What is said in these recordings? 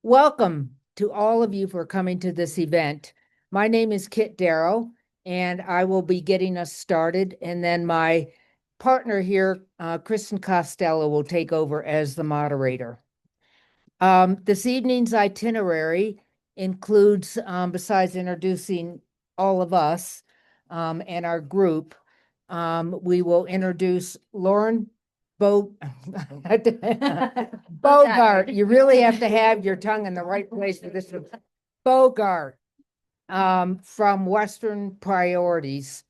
Welcome to all of you for coming to this event. My name is Kit Darrow, and I will be getting us started. And then my partner here, Kristen Costello, will take over as the moderator. This evening's itinerary includes, besides introducing all of us and our group, we will introduce Lauren Bogard. You really have to have your tongue in the right place for this one. Bogard from Western Priorities,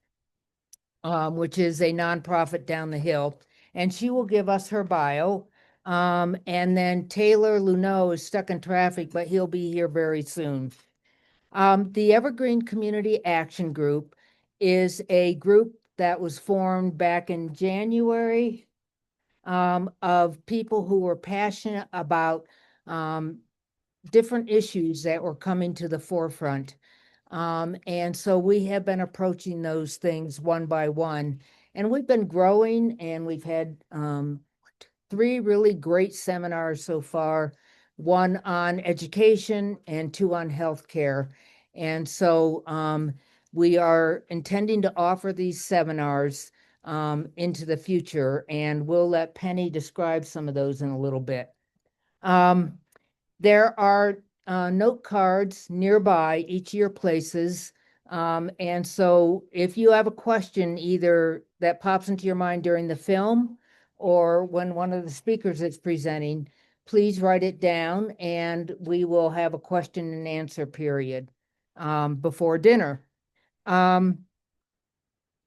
which is a nonprofit down the hill. And she will give us her bio. And then Taylor Luneau is stuck in traffic, but he'll be here very soon. The Evergreen Community Action Group is a group that was formed back in January of people who were passionate about different issues that were coming to the forefront. And so we have been approaching those things one by one, and we've been growing, and we've had 3 really great seminars so far, 1 on education and 2 on healthcare. And so we are intending to offer these seminars into the future, and we'll let Penny describe some of those in a little bit. There are note cards nearby each of your places. And so if you have a question either that pops into your mind during the film or when one of the speakers is presenting, please write it down and we will have a question and answer period before dinner.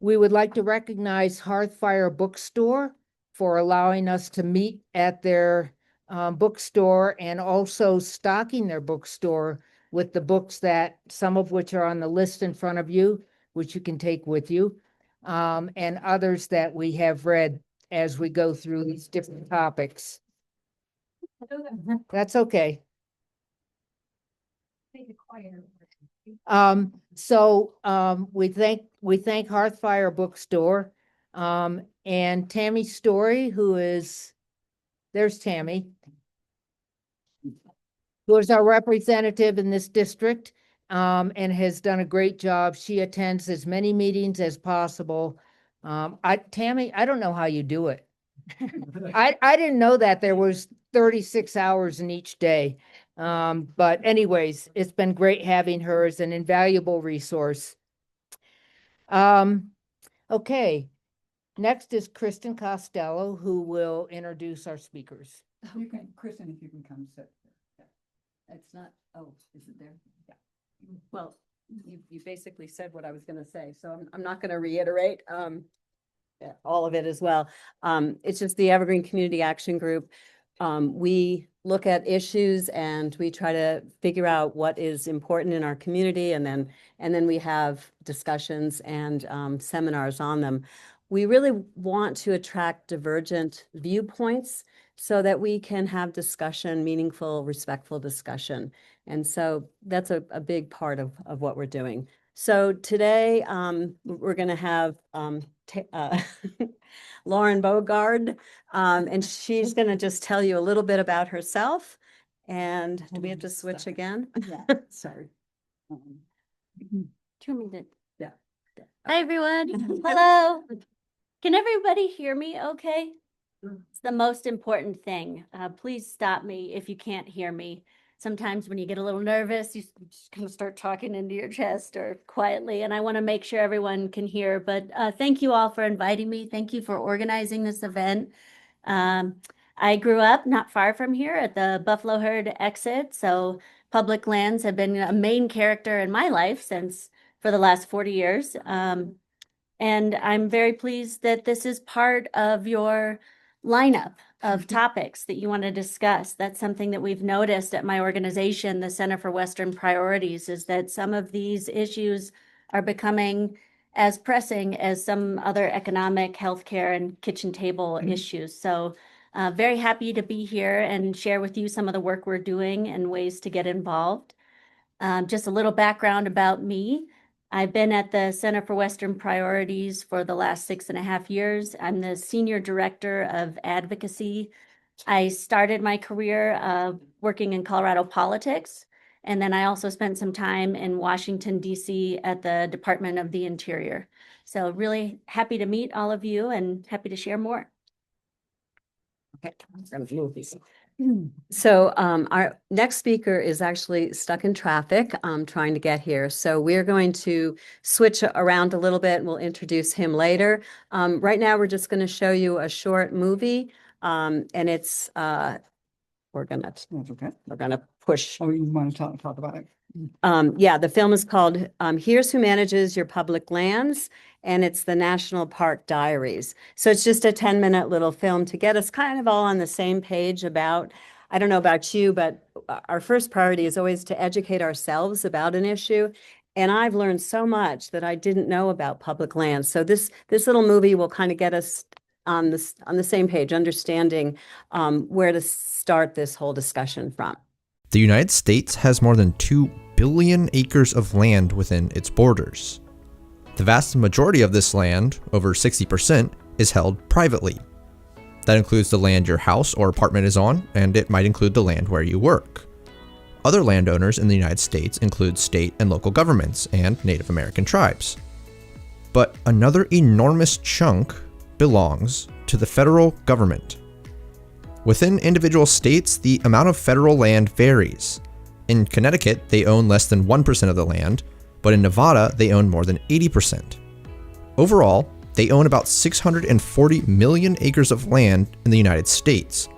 We would like to recognize Hearthfire Bookstore for allowing us to meet at their bookstore and also stocking their bookstore with the books that some of which are on the list in front of you, which you can take with you, and others that we have read as we go through these different topics. That's okay. We thank Hearthfire Bookstore and Tammy Story, there's Tammy, who is our representative in this district and has done a great job. She attends as many meetings as possible. Tammy, I don't know how you do it. I didn't know that there was 36 hours in each day. But anyways, it's been great having her as an invaluable resource. Okay, next is Kristen Costello, who will introduce our speakers. You can, Kristen, if you can come sit. It's not, oh, is it there? Yeah. Well, you basically said what I was going to say, so I'm not going to reiterate all of it as well. It's just the Evergreen Community Action Group. We look at issues and we try to figure out what is important in our community, and then we have discussions and seminars on them. We really want to attract divergent viewpoints so that we can have discussion, meaningful, respectful discussion. And so that's a big part of what we're doing. So today we're going to have Lauren Bogard, and she's going to just tell you a little bit about herself. And do we have to switch again? Yeah, sorry. Yeah. Hi, everyone. Hello. Can everybody hear me okay? It's the most important thing. Please stop me if you can't hear me. Sometimes when you get a little nervous, you just kind of start talking into your chest or quietly, and I want to make sure everyone can hear. But thank you all for inviting me. Thank you for organizing this event. I grew up not far from here at the Buffalo Herd exit, so public lands have been a main character in my life for the last 40 years. And I'm very pleased that this is part of your lineup of topics that you want to discuss. That's something that we've noticed at my organization, the Center for Western Priorities, is that some of these issues are becoming as pressing as some other economic, healthcare, and kitchen table issues. So very happy to be here and share with you some of the work we're doing and ways to get involved. Just a little background about me. I've been at the Center for Western Priorities for the last 6.5 years. I'm the Senior Director of Advocacy I started my career working in Colorado politics, and then I also spent some time in Washington, D.C. at the Department of the Interior. So really happy to meet all of you and happy to share more. Okay, I'm gonna move these. So our next speaker is actually stuck in traffic, trying to get here. So we're going to switch around a little bit. We'll introduce him later. Right now, we're just going to show you a short movie, and it's we're gonna That's okay. push. Oh, you want to talk about it? Yeah, the film is called Here's Who Manages Your Public Lands, and it's the National Park Diaries. So it's just a 10-minute little film to get us kind of all on the same page about, I don't know about you, but our first priority is always to educate ourselves about an issue. And I've learned so much that I didn't know about public lands. So this little movie will kind of get us on the same page, understanding where to start this whole discussion from. The United States has more than 2 billion acres of land within its borders. The vast majority of this land, over 60%, is held privately. That includes the land your house or apartment is on, and it might include the land where you work. Other landowners in the United States include state and local governments and Native American tribes. But another enormous chunk belongs to the federal government. Within individual states, the amount of federal land varies. In Connecticut, they own less than 1% of the land, but in Nevada, they own more than 80%. Overall, they own about 640 million acres of land in the United States,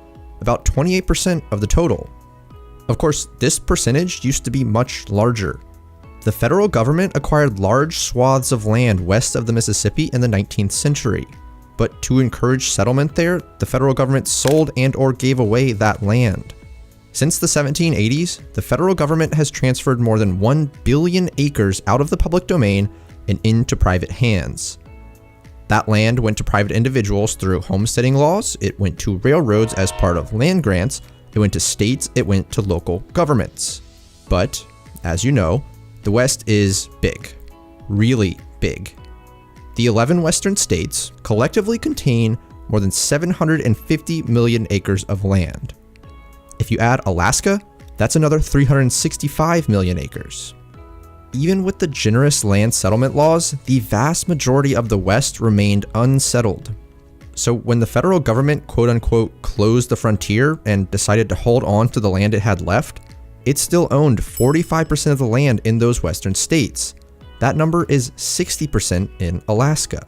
about 28% of the total. Of course, this percentage used to be much larger. The federal government acquired large swaths of land west of the Mississippi in the 19th century. But to encourage settlement there, the federal government sold and/or gave away that land. Since the 1780s, the federal government has transferred more than 1 billion acres out of the public domain and into private hands. That land went to private individuals through homesteading laws, it went to railroads as part of land grants, it went to states, it went to local governments. But, as you know, the West is big. Really big. The 11 western states collectively contain more than 750 million acres of land. If you add Alaska, that's another 365 million acres. Even with the generous land settlement laws, the vast majority of the West remained unsettled. So when the federal government quote-unquote closed the frontier and decided to hold on to the land it had left, it still owned 45% of the land in those western states. That number is 60% in Alaska.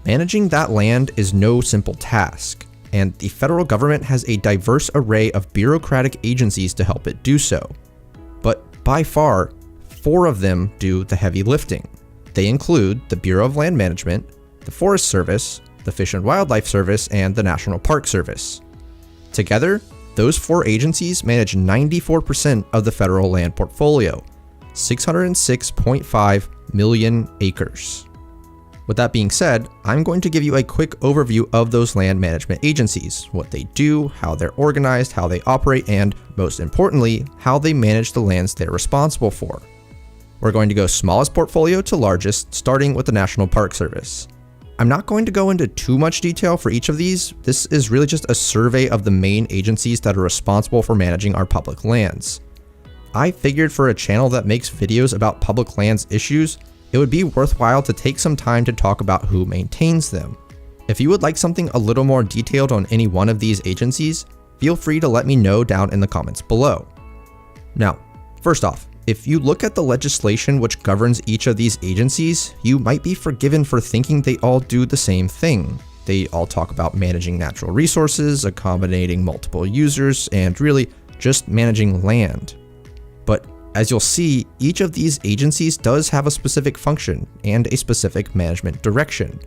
Managing that land is no simple task, and the federal government has a diverse array of bureaucratic agencies to help it do so. But by far, 4 of them do the heavy lifting. They include the Bureau of Land Management, the Forest Service, the Fish and Wildlife Service, and the National Park Service. Together, those 4 agencies manage 94% of the federal land portfolio, 606.5 million acres. With that being said, I'm going to give you a quick overview of those land management agencies, what they do, how they're organized, how they operate, and most importantly, how they manage the lands they're responsible for. We're going to go smallest portfolio to largest, starting with the National Park Service. I'm not going to go into too much detail for each of these. This is really just a survey of the main agencies that are responsible for managing our public lands. I figured for a channel that makes videos about public lands issues, it would be worthwhile to take some time to talk about who maintains them. If you would like something a little more detailed on any one of these agencies, feel free to let me know down in the comments below. Now, first off, if you look at the legislation which governs each of these agencies, you might be forgiven for thinking they all do the same thing. They all talk about managing natural resources, accommodating multiple users, and really just managing land. But as you'll see, each of these agencies does have a specific function and a specific management direction.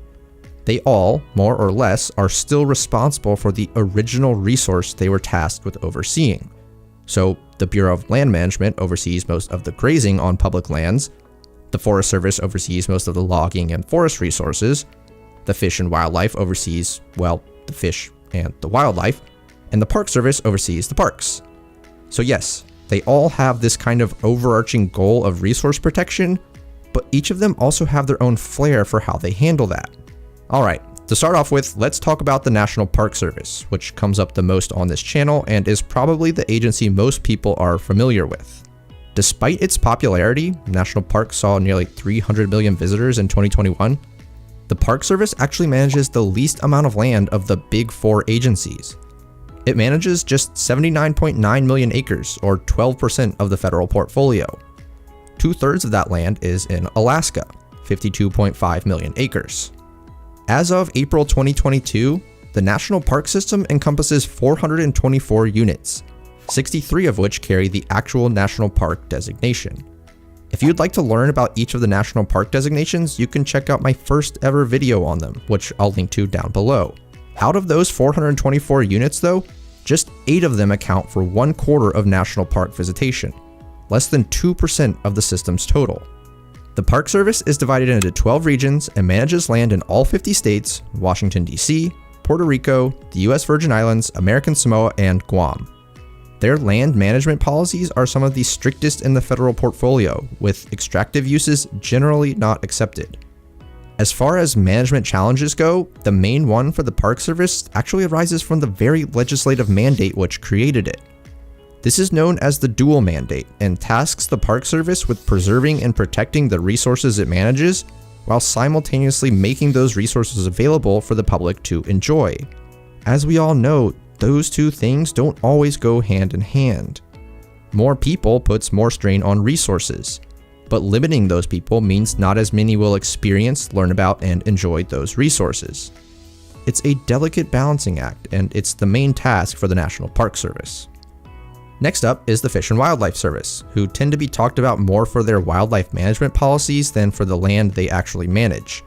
They all, more or less, are still responsible for the original resource they were tasked with overseeing. So the Bureau of Land Management oversees most of the grazing on public lands, the Forest Service oversees most of the logging and forest resources, the Fish and Wildlife oversees, well, the fish and the wildlife, and the Park Service oversees the parks. So yes, they all have this kind of overarching goal of resource protection, but each of them also have their own flair for how they handle that. Alright, To start off with, let's talk about the National Park Service, which comes up the most on this channel and is probably the agency most people are familiar with. Despite its popularity, National Park saw nearly 300 million visitors in 2021. The Park Service actually manages the least amount of land of the big four agencies. It manages just 79.9 million acres, or 12% of the federal portfolio. 2/3 of that land is in Alaska, 52.5 million acres. As of April 2022, the National Park System encompasses 424 units, 63 of which carry the actual National Park designation. If you'd like to learn about each of the National Park designations, you can check out my first ever video on them, which I'll link to down below. Out of those 424 units though, just 8 of them account for 1/4 of national park visitation, less than 2% of the system's total. The Park Service is divided into 12 regions and manages land in all 50 states, Washington, D.C., Puerto Rico, the U.S. Virgin Islands, American Samoa, and Guam. Their land management policies are some of the strictest in the federal portfolio, with extractive uses generally not accepted. As far as management challenges go, the main one for the Park Service actually arises from the very legislative mandate which created it. This is known as the dual mandate and tasks the Park Service with preserving and protecting the resources it manages, while simultaneously making those resources available for the public to enjoy. As we all know, those two things don't always go hand in hand. More people puts more strain on resources, but limiting those people means not as many will experience, learn about, and enjoy those resources. It's a delicate balancing act, and it's the main task for the National Park Service. Next up is the Fish and Wildlife Service, who tend to be talked about more for their wildlife management policies than for the land they actually manage.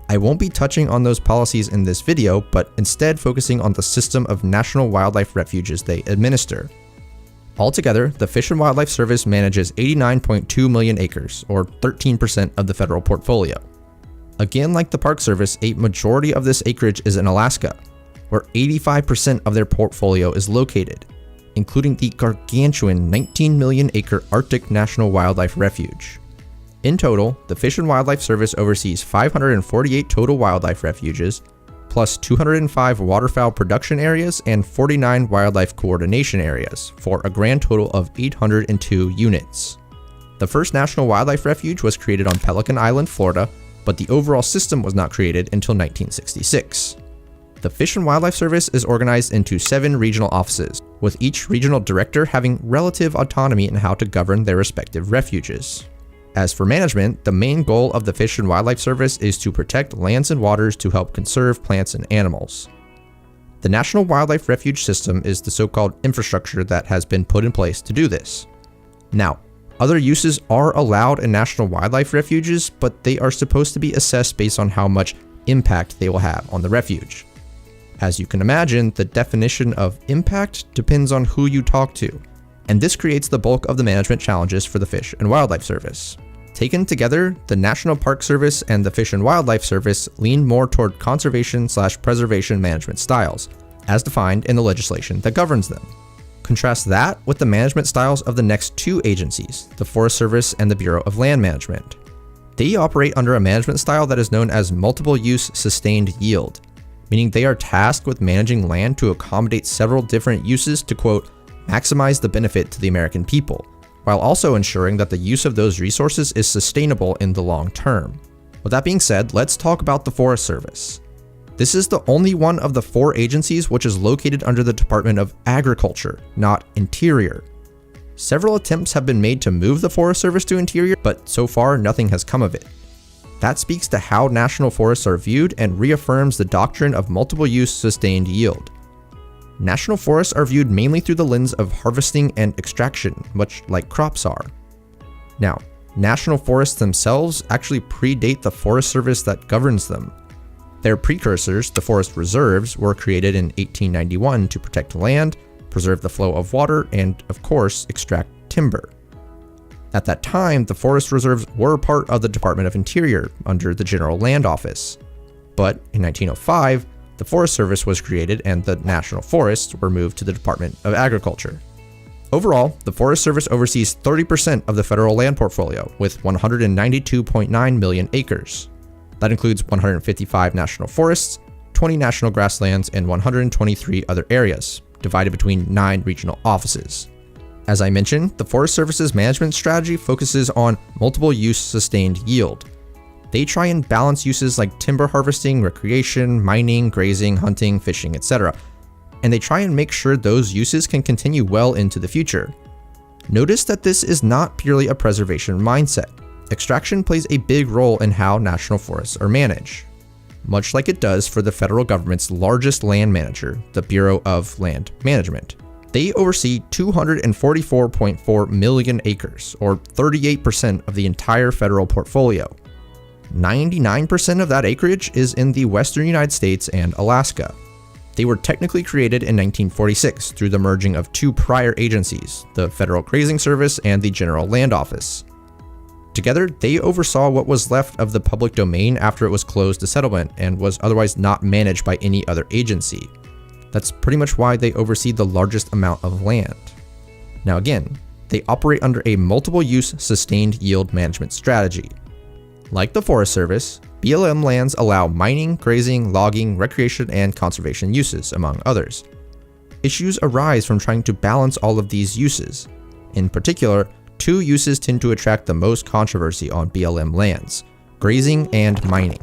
I won't be touching on those policies in this video, but instead focusing on the system of national wildlife refuges they administer. Altogether, the Fish and Wildlife Service manages 89.2 million acres, or 13% of the federal portfolio. Again, like the Park Service, a majority of this acreage is in Alaska, where 85% of their portfolio is located, including the gargantuan 19 million acre Arctic National Wildlife Refuge. In total, the Fish and Wildlife Service oversees 548 total wildlife refuges, plus 205 waterfowl production areas and 49 wildlife coordination areas, for a grand total of 802 units. The first National Wildlife Refuge was created on Pelican Island, Florida, but the overall system was not created until 1966. The Fish and Wildlife Service is organized into 7 regional offices, with each regional director having relative autonomy in how to govern their respective refuges. As for management, the main goal of the Fish and Wildlife Service is to protect lands and waters to help conserve plants and animals. The National Wildlife Refuge System is the so-called infrastructure that has been put in place to do this. Now, other uses are allowed in national wildlife refuges, but they are supposed to be assessed based on how much impact they will have on the refuge. As you can imagine, the definition of impact depends on who you talk to, and this creates the bulk of the management challenges for the Fish and Wildlife Service. Taken together, the National Park Service and the Fish and Wildlife Service lean more toward conservation/preservation management styles, as defined in the legislation that governs them. Contrast that with the management styles of the next 2 agencies, the Forest Service and the Bureau of Land Management. They operate under a management style that is known as multiple use sustained yield, meaning they are tasked with managing land to accommodate several different uses to, quote, maximize the benefit to the American people, while also ensuring that the use of those resources is sustainable in the long term. With that being said, let's talk about the Forest Service. This is the only one of the 4 agencies which is located under the Department of Agriculture, not Interior. Several attempts have been made to move the Forest Service to Interior, but so far nothing has come of it. That speaks to how national forests are viewed and reaffirms the doctrine of multiple use sustained yield. National forests are viewed mainly through the lens of harvesting and extraction, much like crops are. Now, national forests themselves actually predate the Forest Service that governs them. Their precursors, the forest reserves, were created in 1891 to protect land, preserve the flow of water, and, of course, extract timber. At that time, the forest reserves were part of the Department of Interior under the General Land Office. But in 1905, the Forest Service was created and the national forests were moved to the Department of Agriculture. Overall, the Forest Service oversees 30% of the federal land portfolio with 192.9 million acres. That includes 155 national forests, 120 national grasslands and 123 other areas, divided between 9 regional offices. As I mentioned, the Forest Service's management strategy focuses on multiple use sustained yield. They try and balance uses like timber harvesting, recreation, mining, grazing, hunting, fishing, etc. And they try and make sure those uses can continue well into the future. Notice that this is not purely a preservation mindset. Extraction plays a big role in how national forests are managed, much like it does for the federal government's largest land manager, the Bureau of Land Management. They oversee 244.4 million acres, or 38% of the entire federal portfolio. 99% of that acreage is in the western United States and Alaska. They were technically created in 1946 through the merging of 2 prior agencies, the Federal Grazing Service and the General Land Office. Together, they oversaw what was left of the public domain after it was closed to settlement and was otherwise not managed by any other agency. That's pretty much why they oversee the largest amount of land. Now again, they operate under a multiple use sustained yield management strategy. Like the Forest Service, BLM lands allow mining, grazing, logging, recreation, and conservation uses, among others. Issues arise from trying to balance all of these uses. In particular, 2 uses tend to attract the most controversy on BLM lands: grazing and mining.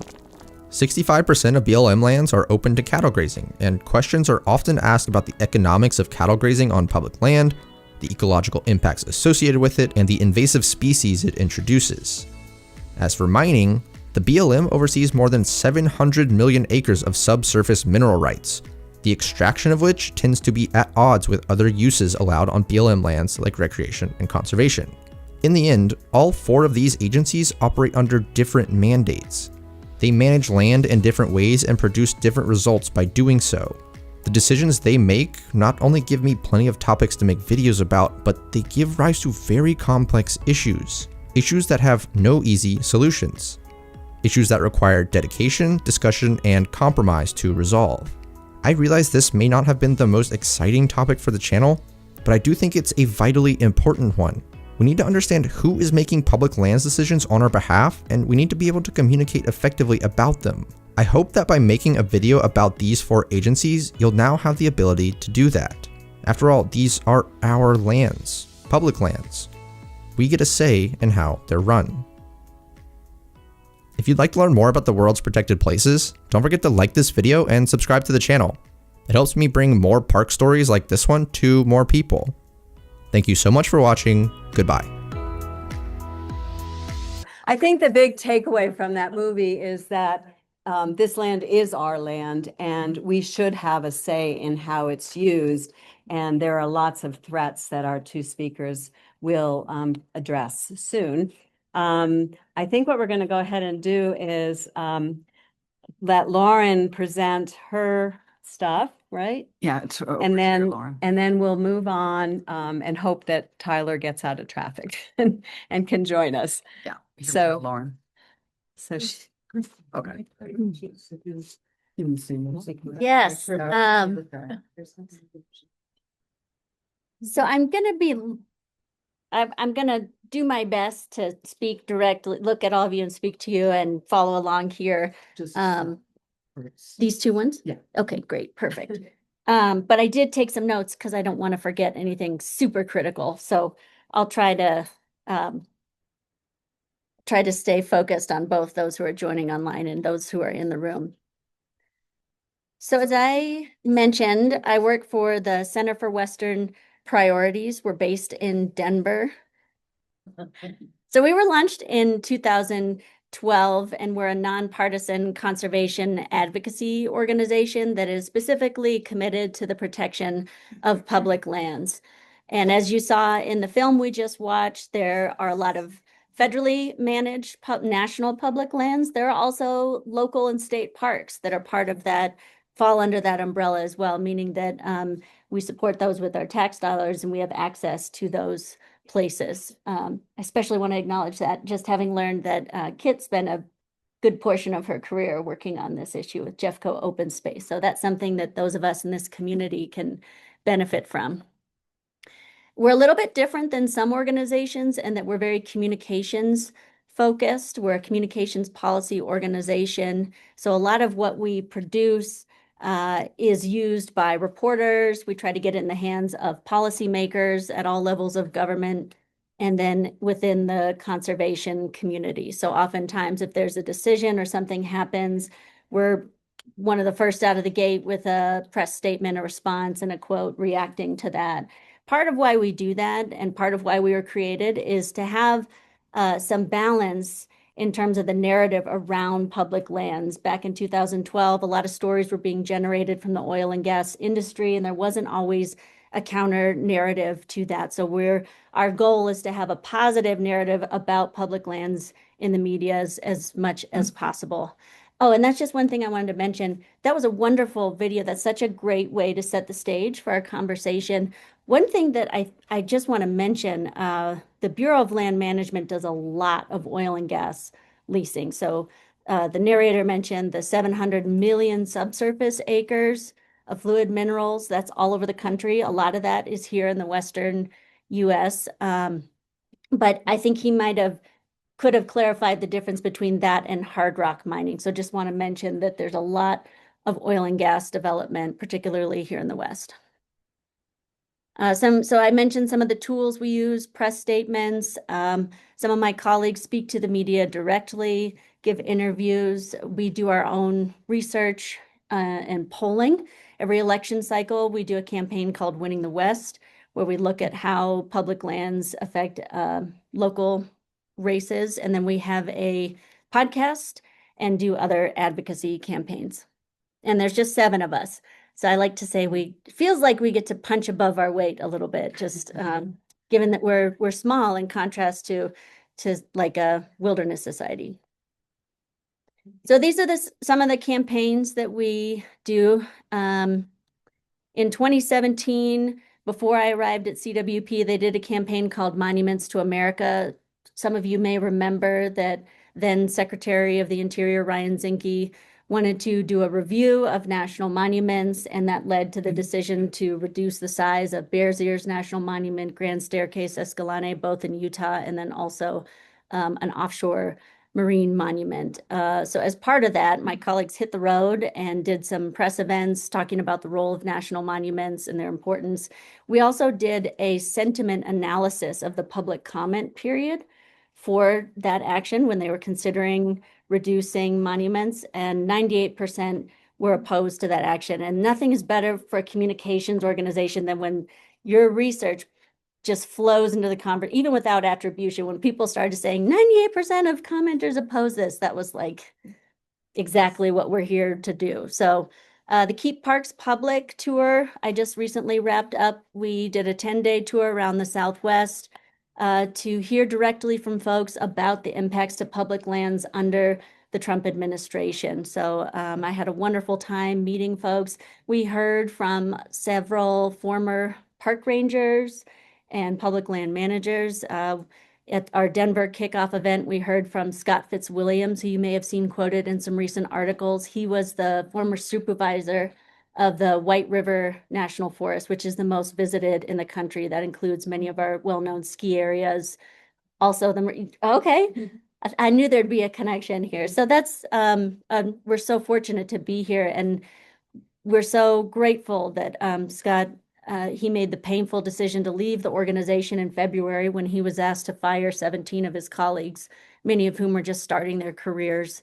65% of BLM lands are open to cattle grazing, and questions are often asked about the economics of cattle grazing on public land, the ecological impacts associated with it, and the invasive species it introduces. As for mining, the BLM oversees more than 700 million acres of subsurface mineral rights, the extraction of which tends to be at odds with other uses allowed on BLM lands like recreation and conservation. In the end, all 4 of these agencies operate under different mandates. They manage land in different ways and produce different results by doing so. The decisions they make not only give me plenty of topics to make videos about, but they give rise to very complex issues. Issues that have no easy solutions. Issues that require dedication, discussion, and compromise to resolve. I realize this may not have been the most exciting topic for the channel, but I do think it's a vitally important one. We need to understand who is making public lands decisions on our behalf, and we need to be able to communicate effectively about them. I hope that by making a video about these 4 agencies, you'll now have the ability to do that. After all, these are our lands, public lands. We get a say in how they're run. If you'd like to learn more about the world's protected places, don't forget to like this video and subscribe to the channel. It helps me bring more park stories like this one to more people. Thank you so much for watching. Goodbye. I think the big takeaway from that movie is that this land is our land and we should have a say in how it's used. And there are lots of threats that our 2 speakers will address soon. I think what we're going to go ahead and do is let Lauren present her stuff, right? Yeah, it's over And here, then, Lauren. and then we'll move on and hope that Tyler gets out of traffic and can join us. Yeah. here we So- go, Lauren. So she. Okay. Yes, so I'm gonna do my best to speak directly, look at all of you and speak to you and follow along here. These 2 ones? Yeah. Okay, great, perfect. But I did take some notes because I don't want to forget anything super critical. So I'll try to stay focused on both those who are joining online and those who are in the room. So as I mentioned, I work for the Center for Western Priorities. We're based in Denver. So we were launched in 2012, and we're a nonpartisan conservation advocacy organization that is specifically committed to the protection of public lands. And as you saw in the film we just watched, there are a lot of federally managed national public lands. There are also local and state parks that are part of that, fall under that umbrella as well, meaning that we support those with our tax dollars and we have access to those places. I especially want to acknowledge that, just having learned that Kit spent a good portion of her career working on this issue with Jeffco Open Space. So that's something that those of us in this community can benefit from. We're a little bit different than some organizations in that we're very communications focused. We're a communications policy organization. So a lot of what we produce is used by reporters. We try to get it in the hands of policymakers at all levels of government, and then within the conservation community. So oftentimes if there's a decision or something happens, we're one of the first out of the gate with a press statement, a response, and a quote reacting to that. Part of why we do that and part of why we were created is to have some balance in terms of the narrative around public lands. Back in 2012, a lot of stories were being generated from the oil and gas industry, and there wasn't always a counter narrative to that. So our goal is to have a positive narrative about public lands in the media as much as possible. Oh, and that's just one thing I wanted to mention. That was a wonderful video. That's such a great way to set the stage for our conversation. One thing that I just want to mention, the Bureau of Land Management does a lot of oil and gas leasing. So the narrator mentioned the 700 million subsurface acres of fluid minerals. That's all over the country. A lot of that is here in the Western US. But I think he could have clarified the difference between that and hard rock mining. So just want to mention that there's a lot of oil and gas development, particularly here in the West. So I mentioned some of the tools we use, press statements. Some of my colleagues speak to the media directly, give interviews. We do our own research and polling. Every election cycle, we do a campaign called Winning the West, where we look at how public lands affect local races. And then we have a podcast and do other advocacy campaigns. And there's just 7 of us. So I like to say it feels like we get to punch above our weight a little bit, just given that we're small in contrast to like a wilderness society. So these are some of the campaigns that we do. In 2017, before I arrived at CWP, they did a campaign called Monuments to America. Some of you may remember that then Secretary of the Interior, Ryan Zinke, wanted to do a review of national monuments, and that led to the decision to reduce the size of Bears Ears National Monument, Grand Staircase, Escalante, both in Utah, and then also an offshore marine monument. So as part of that, my colleagues hit the road and did some press events talking about the role of national monuments and their importance. We also did a sentiment analysis of the public comment period for that action when they were considering reducing monuments, and 98% were opposed to that action. And nothing is better for a communications organization than when your research just flows into the conversation, even without attribution. When people started saying 98% of commenters oppose this, that was like exactly what we're here to do. So the Keep Parks Public Tour, I just recently wrapped up. We did a 10-day tour around the Southwest to hear directly from folks about the impacts to public lands under the Trump administration. So I had a wonderful time meeting folks. We heard from several former park rangers and public land managers. At our Denver kickoff event, we heard from Scott Fitzwilliams, who you may have seen quoted in some recent articles. He was the former supervisor of the White River National Forest, which is the most visited in the country. That includes many of our well-known ski areas. Also, okay, I knew there'd be a connection here. So that's, we're so fortunate to be here, and we're so grateful that Scott, he made the painful decision to leave the organization in February when he was asked to fire 17 of his colleagues, many of whom were just starting their careers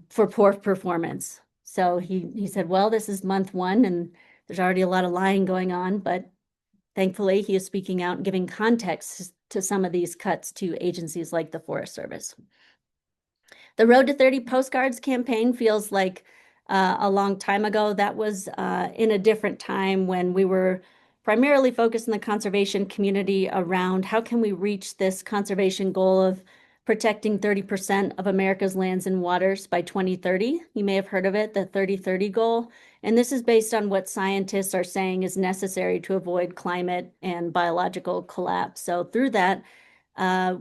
for poor performance. So he said, well, this is month 1 and there's already a lot of lying going on, but thankfully he is speaking out and giving context to some of these cuts to agencies like the Forest Service. The Road to 30 Postcards campaign feels like a long time ago. That was in a different time when we were primarily focused in the conservation community around how can we reach this conservation goal of protecting 30% of America's lands and waters by 2030. You may have heard of it, the 30-30 goal. And this is based on what scientists are saying is necessary to avoid climate and biological collapse. So through that,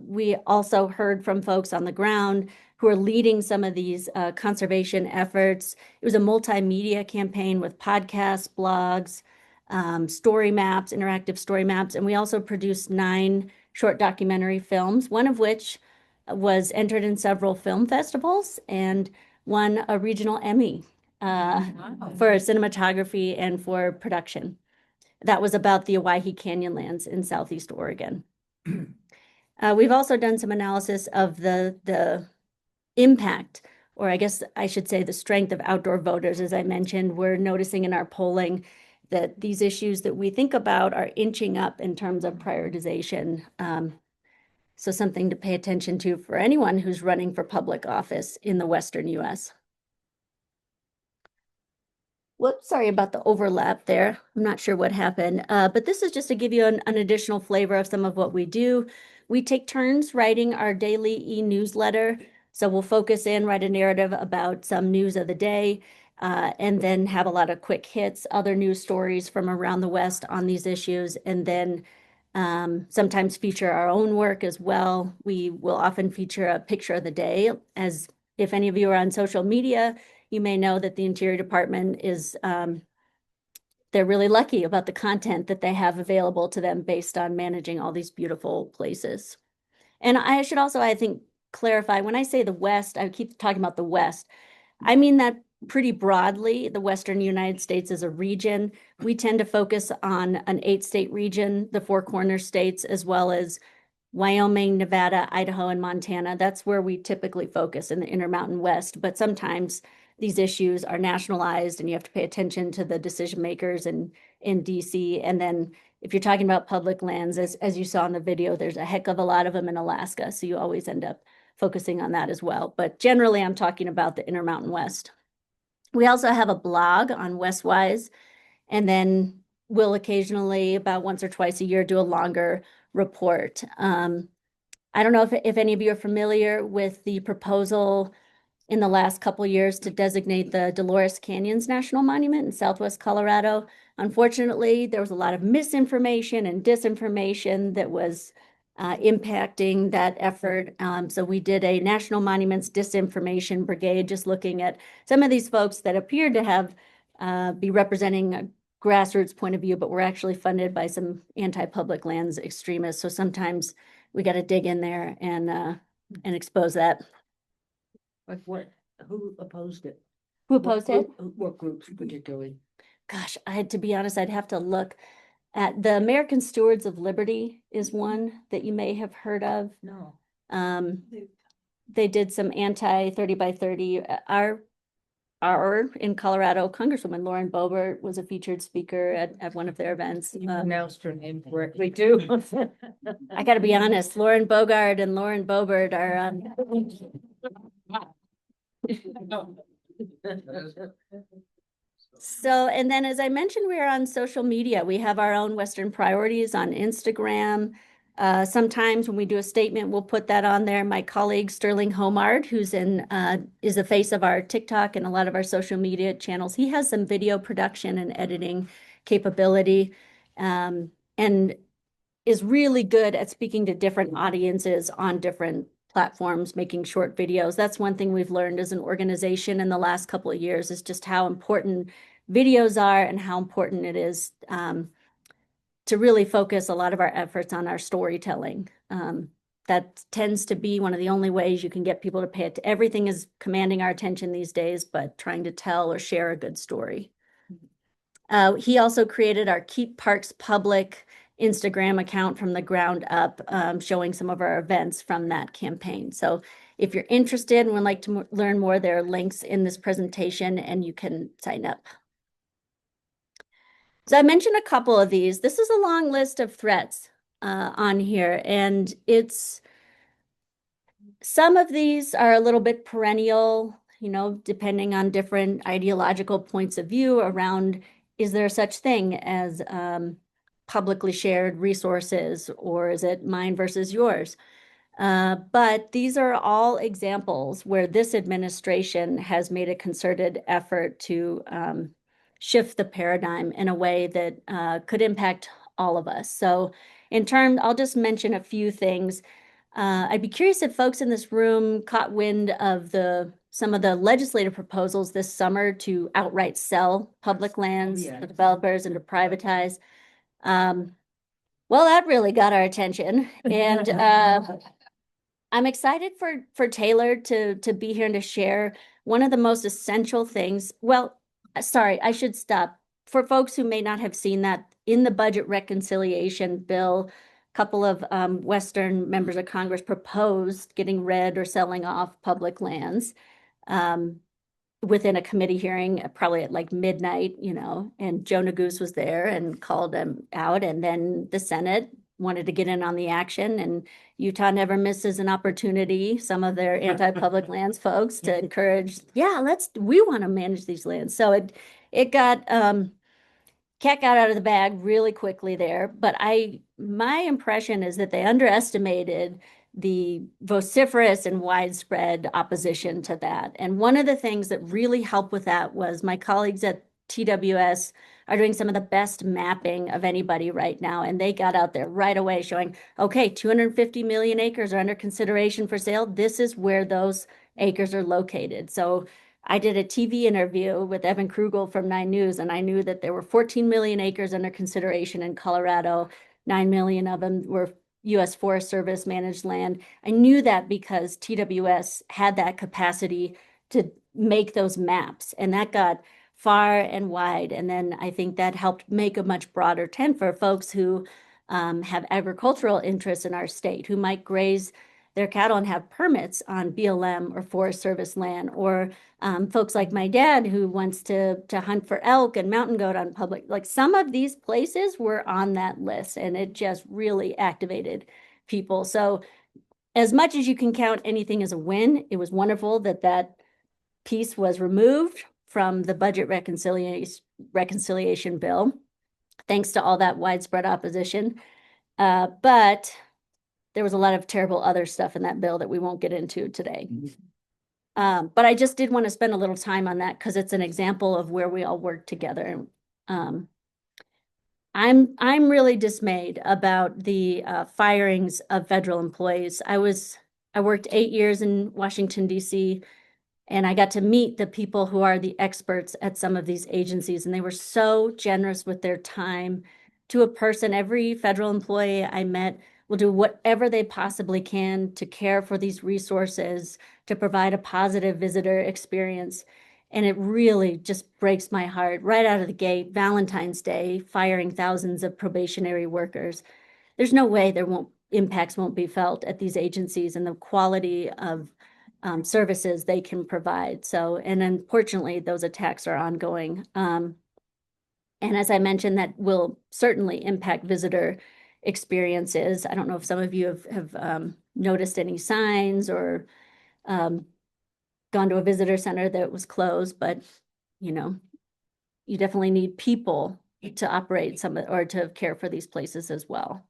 we also heard from folks on the ground who are leading some of these conservation efforts. It was a multimedia campaign with podcasts, blogs, story maps, interactive story maps. And we also produced 9 short documentary films, one of which was entered in several film festivals and won a regional Emmy for cinematography and for production. That was about the Owyhee Canyon lands in Southeast Oregon. We've also done some analysis of the impact, or I guess I should say the strength of outdoor voters. As I mentioned, we're noticing in our polling that these issues that we think about are inching up in terms of prioritization. So something to pay attention to for anyone who's running for public office in the Western US. Whoops, sorry about the overlap there. I'm not sure what happened, but this is just to give you an additional flavor of some of what we do. We take turns writing our daily e-newsletter. So we'll focus in, write a narrative about some news of the day, and then have a lot of quick hits, other news stories from around the West on these issues, and then sometimes feature our own work as well. We will often feature a picture of the day. As if any of you are on social media, you may know that the Interior Department is, they're really lucky about the content that they have available to them based on managing all these beautiful places. And I should also, I think, clarify, when I say the West, I keep talking about the West. I mean that pretty broadly. The Western United States is a region. We tend to focus on an 8-state region, the Four Corners states, as well as Wyoming, Nevada, Idaho, and Montana. That's where we typically focus in the Intermountain West. But sometimes these issues are nationalized and you have to pay attention to the decision makers in DC. And then if you're talking about public lands, as you saw in the video, there's a heck of a lot of them in Alaska. So you always end up focusing on that as well. But generally, I'm talking about the Intermountain West. We also have a blog on Westwise, and then we'll occasionally, about once or twice a year, do a longer report. I don't know if any of you are familiar with the proposal in the last couple of years to designate the Dolores Canyons National Monument in Southwest Colorado. Unfortunately, there was a lot of misinformation and disinformation that was impacting that effort. So we did a National Monuments Disinformation Brigade, just looking at some of these folks that appeared to have be representing a grassroots point of view, but were actually funded by some anti-public lands extremists. So sometimes we got to dig in there and expose that. Like what, who opposed it? Who opposed it? What groups particularly? Gosh, to be honest, I'd have to look at the American Stewards of Liberty is one that you may have heard of. No. They did some anti 30 by 30. Our in Colorado, Congresswoman Lauren Boebert was a featured speaker at one of their events. You pronounced her name correctly too. I got to be honest, Lauren Bogard and Lauren Boebert are So, and then as I mentioned, we're on social media. We have our own Western Priorities on Instagram. Sometimes when we do a statement, we'll put that on there. My colleague Sterling Homard, who's is the face of our TikTok and a lot of our social media channels, he has some video production and editing capability, and is really good at speaking to different audiences on different platforms, making short videos. That's one thing we've learned as an organization in the last couple of years, is just how important videos are and how important it is to really focus a lot of our efforts on our storytelling. That tends to be one of the only ways you can get people to pay it. Everything is commanding our attention these days, but trying to tell or share a good story. He also created our Keep Parks Public Instagram account from the ground up, showing some of our events from that campaign. So if you're interested and would like to learn more, there are links in this presentation and you can sign up. So I mentioned a couple of these. This is a long list of threats on here, and some of these are a little bit perennial, you know, depending on different ideological points of view around, is there such thing as publicly shared resources, or is it mine versus yours? But these are all examples where this administration has made a concerted effort to shift the paradigm in a way that could impact all of us. So I'll just mention a few things. I'd be curious if folks in this room caught wind of some of the legislative proposals this summer to outright sell public lands to developers and to privatize. Well, that really got our attention. And I'm excited for Taylor to be here and to share one of the most essential things. Well, sorry, I should stop. For folks who may not have seen that, in the budget reconciliation bill, a couple of Western members of Congress proposed getting rid or selling off public lands within a committee hearing, probably at like midnight, and Joe Neguse was there and called them out. And then the Senate wanted to get in on the action, and Utah never misses an opportunity, some of their anti-public lands folks, to encourage, yeah, we want to manage these lands. So it got, cat got out of the bag really quickly there, but my impression is that they underestimated the vociferous and widespread opposition to that. And one of the things that really helped with that was my colleagues at TWS are doing some of the best mapping of anybody right now. And they got out there right away showing, okay, 250 million acres are under consideration for sale. This is where those acres are located. So I did a TV interview with Evan Krugel from 9 News, and I knew that there were 14 million acres under consideration in Colorado. 9 million of them were U.S. Forest Service managed land. I knew that because TWS had that capacity to make those maps, and that got far and wide. And then I think that helped make a much broader tent for folks who have agricultural interests in our state, who might graze their cattle and have permits on BLM or Forest Service land, or folks like my dad who wants to hunt for elk and mountain goat on public. Like, some of these places were on that list, and it just really activated people. So as much as you can count anything as a win, it was wonderful that that piece was removed from the budget reconciliation bill, thanks to all that widespread opposition. But there was a lot of terrible other stuff in that bill that we won't get into today. But I just did want to spend a little time on that because it's an example of where we all work together. I'm really dismayed about the firings of federal employees. I worked 8 years in Washington, D.C., and I got to meet the people who are the experts at some of these agencies, and they were so generous with their time to a person. Every federal employee I met will do whatever they possibly can to care for these resources, to provide a positive visitor experience. And it really just breaks my heart right out of the gate, Valentine's Day, firing thousands of probationary workers. There's no way impacts won't be felt at these agencies and the quality of services they can provide. So, and unfortunately, those attacks are ongoing. And as I mentioned, that will certainly impact visitor experiences. I don't know if some of you have noticed any signs or gone to a visitor center that was closed, but you definitely need people to operate or to care for these places as well.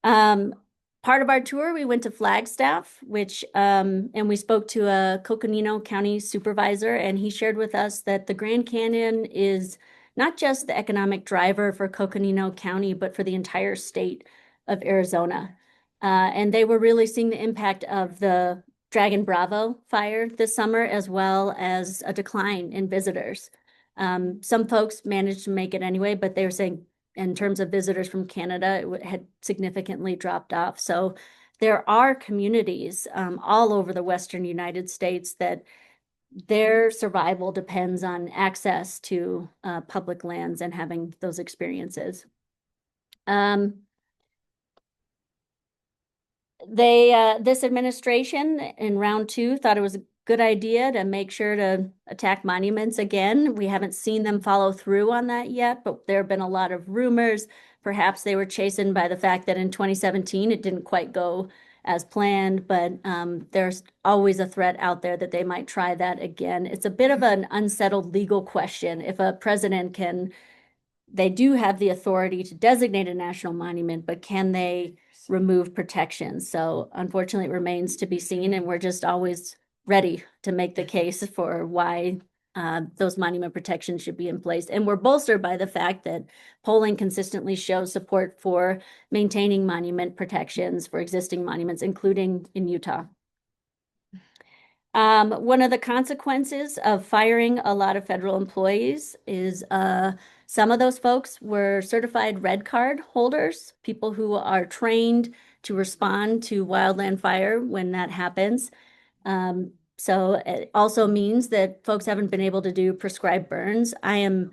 Part of our tour, we went to Flagstaff, and we spoke to a Coconino County supervisor, and he shared with us that the Grand Canyon is not just the economic driver for Coconino County, but for the entire state of Arizona. And they were really seeing the impact of the Dragon Bravo fire this summer, as well as a decline in visitors. Some folks managed to make it anyway, but they were saying in terms of visitors from Canada, it had significantly dropped off. So there are communities all over the Western United States that their survival depends on access to public lands and having those experiences. This administration in round 2 thought it was a good idea to make sure to attack monuments again. We haven't seen them follow through on that yet, but there have been a lot of rumors. Perhaps they were chastened by the fact that in 2017, it didn't quite go as planned, but there's always a threat out there that they might try that again. It's a bit of an unsettled legal question. If a president they do have the authority to designate a national monument, but can they remove protections? So unfortunately, it remains to be seen, and we're just always ready to make the case for why those monument protections should be in place. And we're bolstered by the fact that polling consistently shows support for maintaining monument protections for existing monuments, including in Utah. One of the consequences of firing a lot of federal employees is Some of those folks were certified red card holders, people who are trained to respond to wildland fire when that happens. So it also means that folks haven't been able to do prescribed burns. I am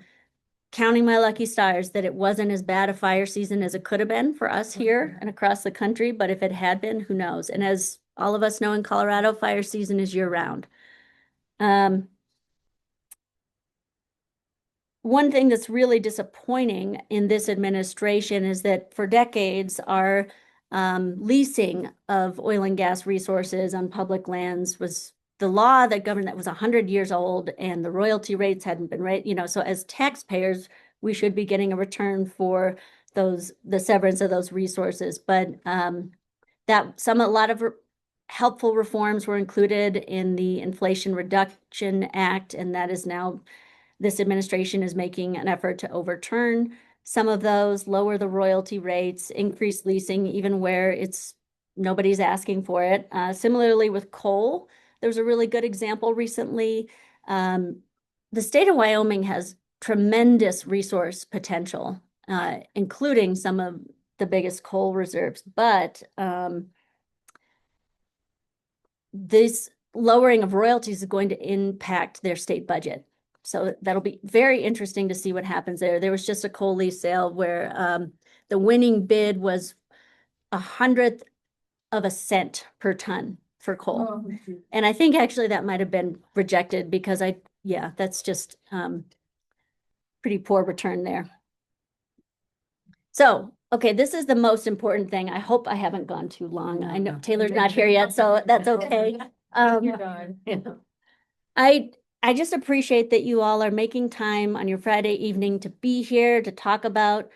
counting my lucky stars that it wasn't as bad a fire season as it could have been for us here and across the country, but if it had been, who knows? And as all of us know in Colorado, fire season is year round. One thing that's really disappointing in this administration is that for decades, our leasing of oil and gas resources on public lands was the law that governed that was 100 years old, and the royalty rates hadn't been right. So as taxpayers, we should be getting a return for the severance of those resources. But a lot of helpful reforms were included in the Inflation Reduction Act, and that is now this administration is making an effort to overturn some of those, lower the royalty rates, increase leasing, even where nobody's asking for it. Similarly with coal, there was a really good example recently. The state of Wyoming has tremendous resource potential, including some of the biggest coal reserves, but this lowering of royalties is going to impact their state budget. So that'll be very interesting to see what happens there. There was just a coal lease sale where the winning bid was 1/100 of a cent per ton for coal. And I think actually that might have been rejected because that's just pretty poor return there. So, okay, this is the most important thing. I hope I haven't gone too long. I know Taylor's not here yet, so that's okay. I just appreciate that you all are making time on your Friday evening to be here to talk about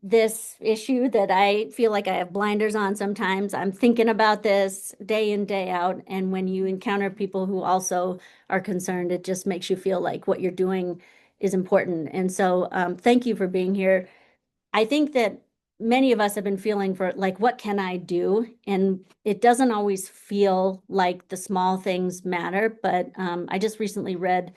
this issue that I feel like I have blinders on sometimes. I'm thinking about this day in, day out. And when you encounter people who also are concerned, it just makes you feel like what you're doing is important. And so thank you for being here. I think that many of us have been feeling for like, what can I do? And it doesn't always feel like the small things matter, but I just recently read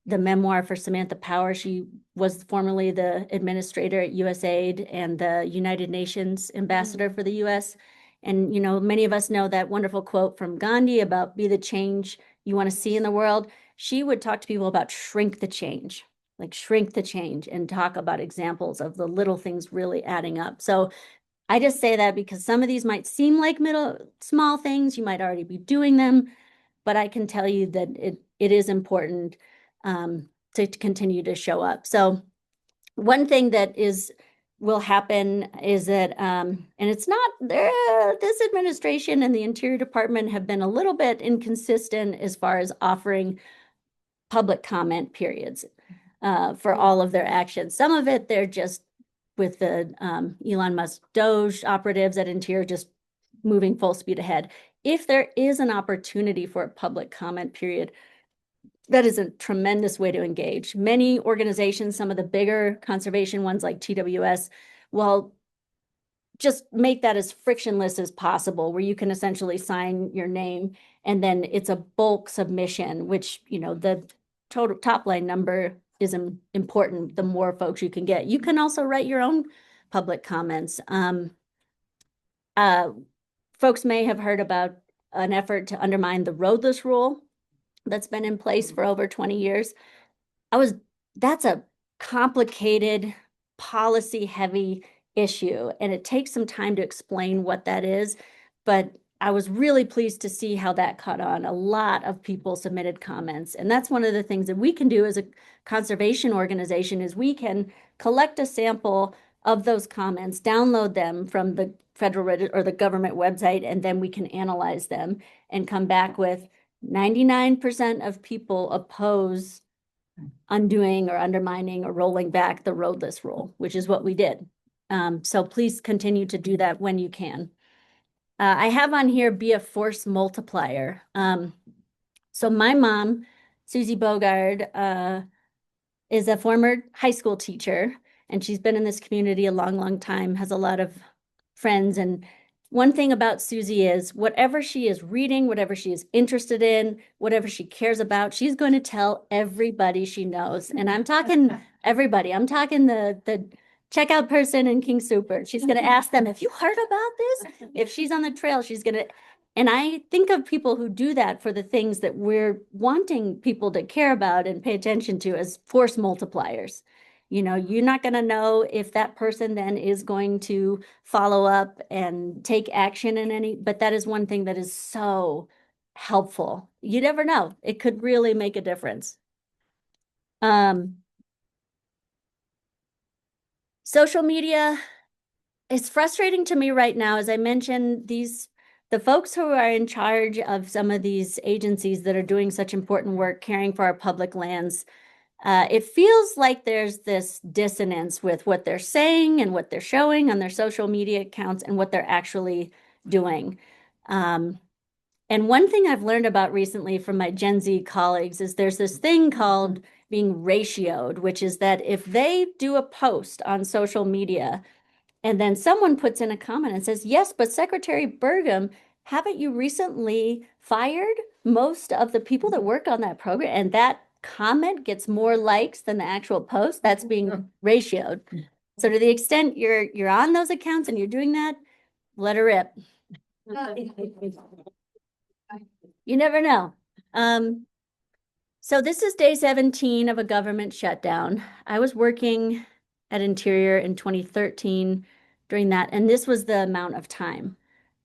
the memoir for Samantha Power. She was formerly the administrator at USAID and the United Nations ambassador for the US. And, many of us know that wonderful quote from Gandhi about be the change you want to see in the world. She would talk to people about shrink the change and talk about examples of the little things really adding up. So I just say that because some of these might seem like small things, you might already be doing them, but I can tell you that it is important to continue to show up. So one thing that will happen is that, and it's not there, this administration and the Interior Department have been a little bit inconsistent as far as offering public comment periods for all of their actions. Some of it, they're just with the Elon Musk Doge operatives at Interior just moving full speed ahead. If there is an opportunity for a public comment period, that is a tremendous way to engage. Many organizations, some of the bigger conservation ones like TWS, will just make that as frictionless as possible, where you can essentially sign your name and then it's a bulk submission, which, the total top line number is important. The more folks you can get, you can also write your own public comments. Folks may have heard about an effort to undermine the roadless rule that's been in place for over 20 years. That's a complicated, policy heavy issue, and it takes some time to explain what that is, but I was really pleased to see how that caught on. A lot of people submitted comments, and that's one of the things that we can do as a conservation organization is we can collect a sample of those comments, download them from the federal or the government website, and then we can analyze them and come back with 99% of people oppose undoing or undermining or rolling back the roadless rule, which is what we did. So please continue to do that when you can. I have on here be a force multiplier. So my mom, Susie Bogard, is a former high school teacher, and she's been in this community a long, long time, has a lot of friends, and one thing about Susie is whatever she is reading, whatever she is interested in, whatever she cares about, she's going to tell everybody she knows. And I'm talking everybody. I'm talking the checkout person in King Super. She's going to ask them, have you heard about this? If she's on the trail, she's going to, and I think of people who do that for the things that we're wanting people to care about and pay attention to as force multipliers. You know, you're not going to know if that person then is going to follow up and take action in any, but that is one thing that is so helpful. You never know. It could really make a difference. Social media, it's frustrating to me right now. As I mentioned, the folks who are in charge of some of these agencies that are doing such important work caring for our public lands, it feels like there's this dissonance with what they're saying and what they're showing on their social media accounts and what they're actually doing. And one thing I've learned about recently from my Gen Z colleagues is there's this thing called being ratioed, which is that if they do a post on social media and then someone puts in a comment and says, yes, but Secretary Burgum, haven't you recently fired most of the people that work on that program? And that comment gets more likes than the actual post, that's being ratioed. So to the extent you're on those accounts and you're doing that, let her rip. You never know. So this is day 17 of a government shutdown. I was working at Interior in 2013 during that, and this was the amount of time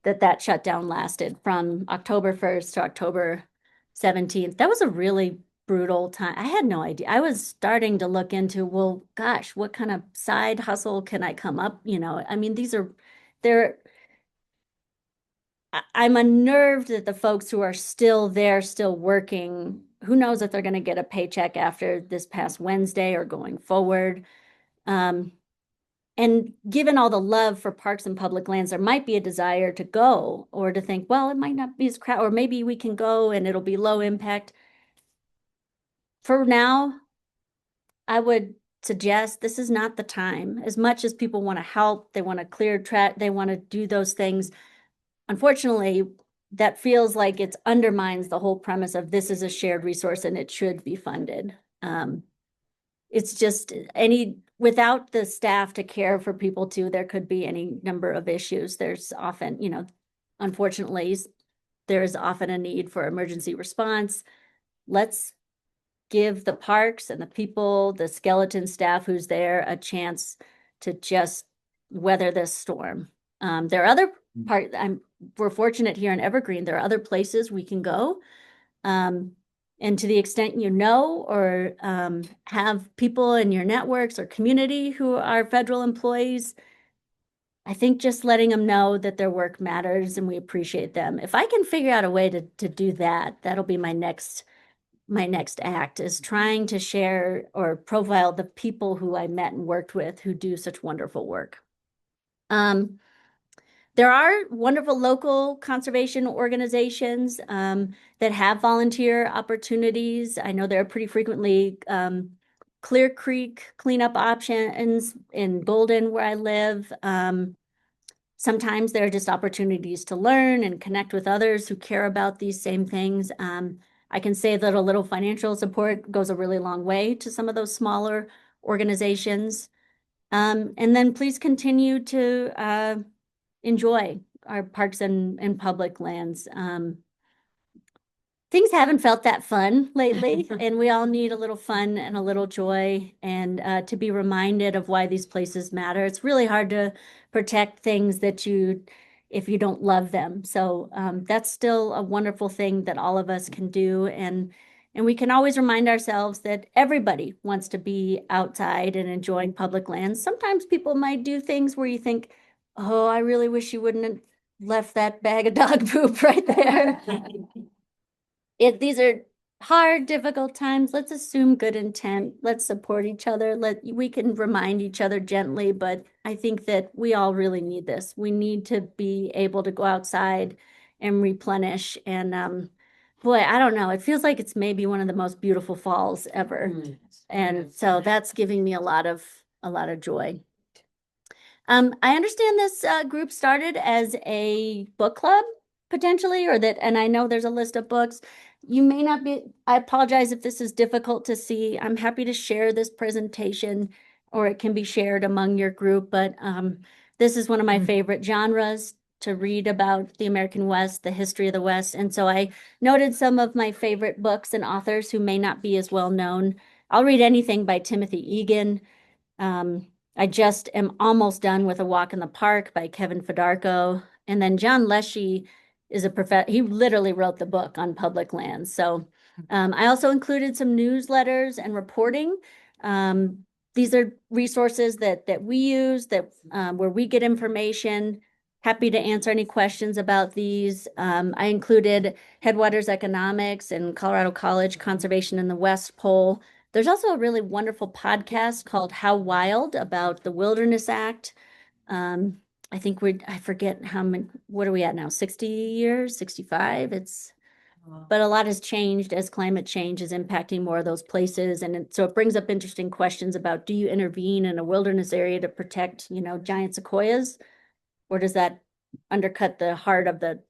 that shutdown lasted from October 1st to October 17th. That was a really brutal time. I had no idea. I was starting to look into, well, gosh, what kind of side hustle can I come up? You know, I mean, I'm unnerved that the folks who are still there, still working, who knows if they're going to get a paycheck after this past Wednesday or going forward. And given all the love for parks and public lands, there might be a desire to go or to think, well, it might not be as crowded, or maybe we can go and it'll be low impact. For now, I would suggest this is not the time. As much as people want to help, they want to clear track, they want to do those things. Unfortunately, that feels like it undermines the whole premise of this is a shared resource and it should be funded. It's just without the staff to care for people too, there could be any number of issues. There's often, you know, unfortunately, there's often a need for emergency response. Let's give the parks and the people, the skeleton staff who's there, a chance to just weather this storm. There are other we're fortunate here in Evergreen. There are other places we can go. And to the extent you know or have people in your networks or community who are federal employees, I think just letting them know that their work matters and we appreciate them. If I can figure out a way to do that, that'll be my next act, is trying to share or profile the people who I met and worked with who do such wonderful work. There are wonderful local conservation organizations that have volunteer opportunities. I know there are pretty frequently Clear Creek cleanup options in Golden, where I live. Sometimes there are just opportunities to learn and connect with others who care about these same things. I can say that a little financial support goes a really long way to some of those smaller organizations. And then please continue to enjoy our parks and public lands. Things haven't felt that fun lately, and we all need a little fun and a little joy and to be reminded of why these places matter. It's really hard to protect things if you don't love them. So that's still a wonderful thing that all of us can do. And we can always remind ourselves that everybody wants to be outside and enjoying public lands. Sometimes people might do things where you think, oh, I really wish you wouldn't have left that bag of dog poop right there. These are hard, difficult times. Let's assume good intent. Let's support each other. We can remind each other gently, but I think that we all really need this. We need to be able to go outside and replenish. And boy, I don't know. It feels like it's maybe one of the most beautiful falls ever. And so that's giving me a lot of joy. I understand this group started as a book club potentially, and I know there's a list of books. You may not be, I apologize if this is difficult to see. I'm happy to share this presentation or it can be shared among your group, but this is one of my favorite genres to read about the American West, the history of the West. And so I noted some of my favorite books and authors who may not be as well known. I'll read anything by Timothy Egan. I just am almost done with A Walk in the Park by Kevin Fedarko. And then John Leshy is he literally wrote the book on public lands. So I also included some newsletters and reporting. These are resources that we use where we get information. Happy to answer any questions about these. I included Headwaters Economics and Colorado College Conservation in the West Pole. There's also a really wonderful podcast called How Wild about the Wilderness Act. I think I forget how many, what are we at now? 60 years, 65? But a lot has changed as climate change is impacting more of those places. And so it brings up interesting questions about, do you intervene in a wilderness area to protect, giant sequoias? Or does that undercut the heart of the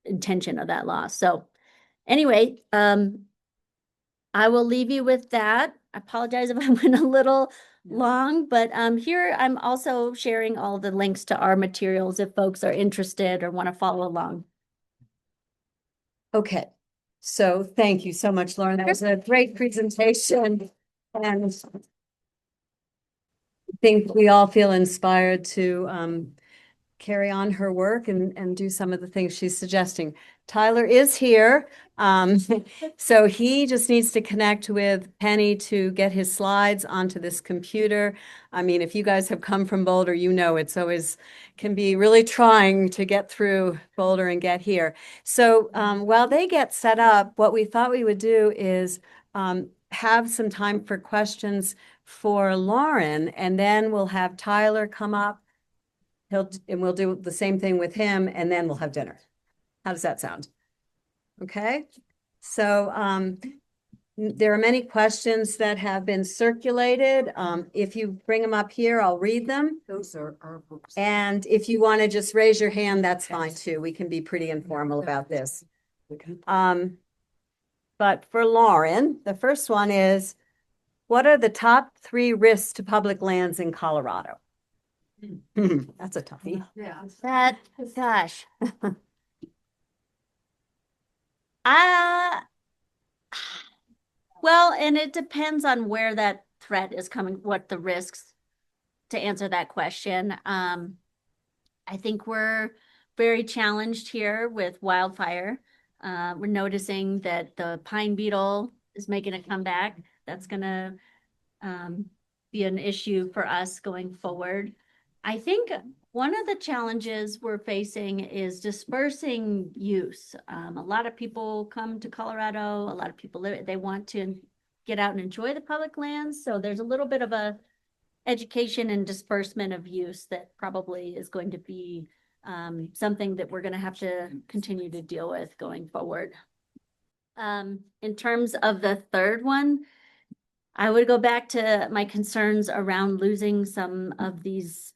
intention of that law? So anyway, I will leave you with that. I apologize if I went a little long, but here I'm also sharing all the links to our materials if folks are interested or want to follow along. Okay, so thank you so much, Lauren. That was a great presentation. And I think we all feel inspired to carry on her work and do some of the things she's suggesting. Tyler is here. So he just needs to connect with Penny to get his slides onto this computer. I mean, if you guys have come from Boulder, it's always can be really trying to get through Boulder and get here. So while they get set up, what we thought we would do is have some time for questions for Lauren, and then we'll have Tyler come up. And we'll do the same thing with him, and then we'll have dinner. How does that sound? Okay. So there are many questions that have been circulated. If you bring them up here, I'll read them. Those are our books. And if you want to just raise your hand, that's fine too. We can be pretty informal about this. But for Lauren, the first one is, what are the top 3 risks to public lands in Colorado? That's a toughie. Yeah. Gosh. Well, and it depends on where that threat is coming, what the risks to answer that question. I think we're very challenged here with wildfire. We're noticing that the pine beetle is making a comeback. That's going to be an issue for us going forward. I think one of the challenges we're facing is dispersing use. A lot of people come to Colorado, a lot of people they want to get out and enjoy the public lands. So there's a little bit of a education and disbursement of use that probably is going to be something that we're going to have to continue to deal with going forward. In terms of the third one, I would go back to my concerns around losing some of these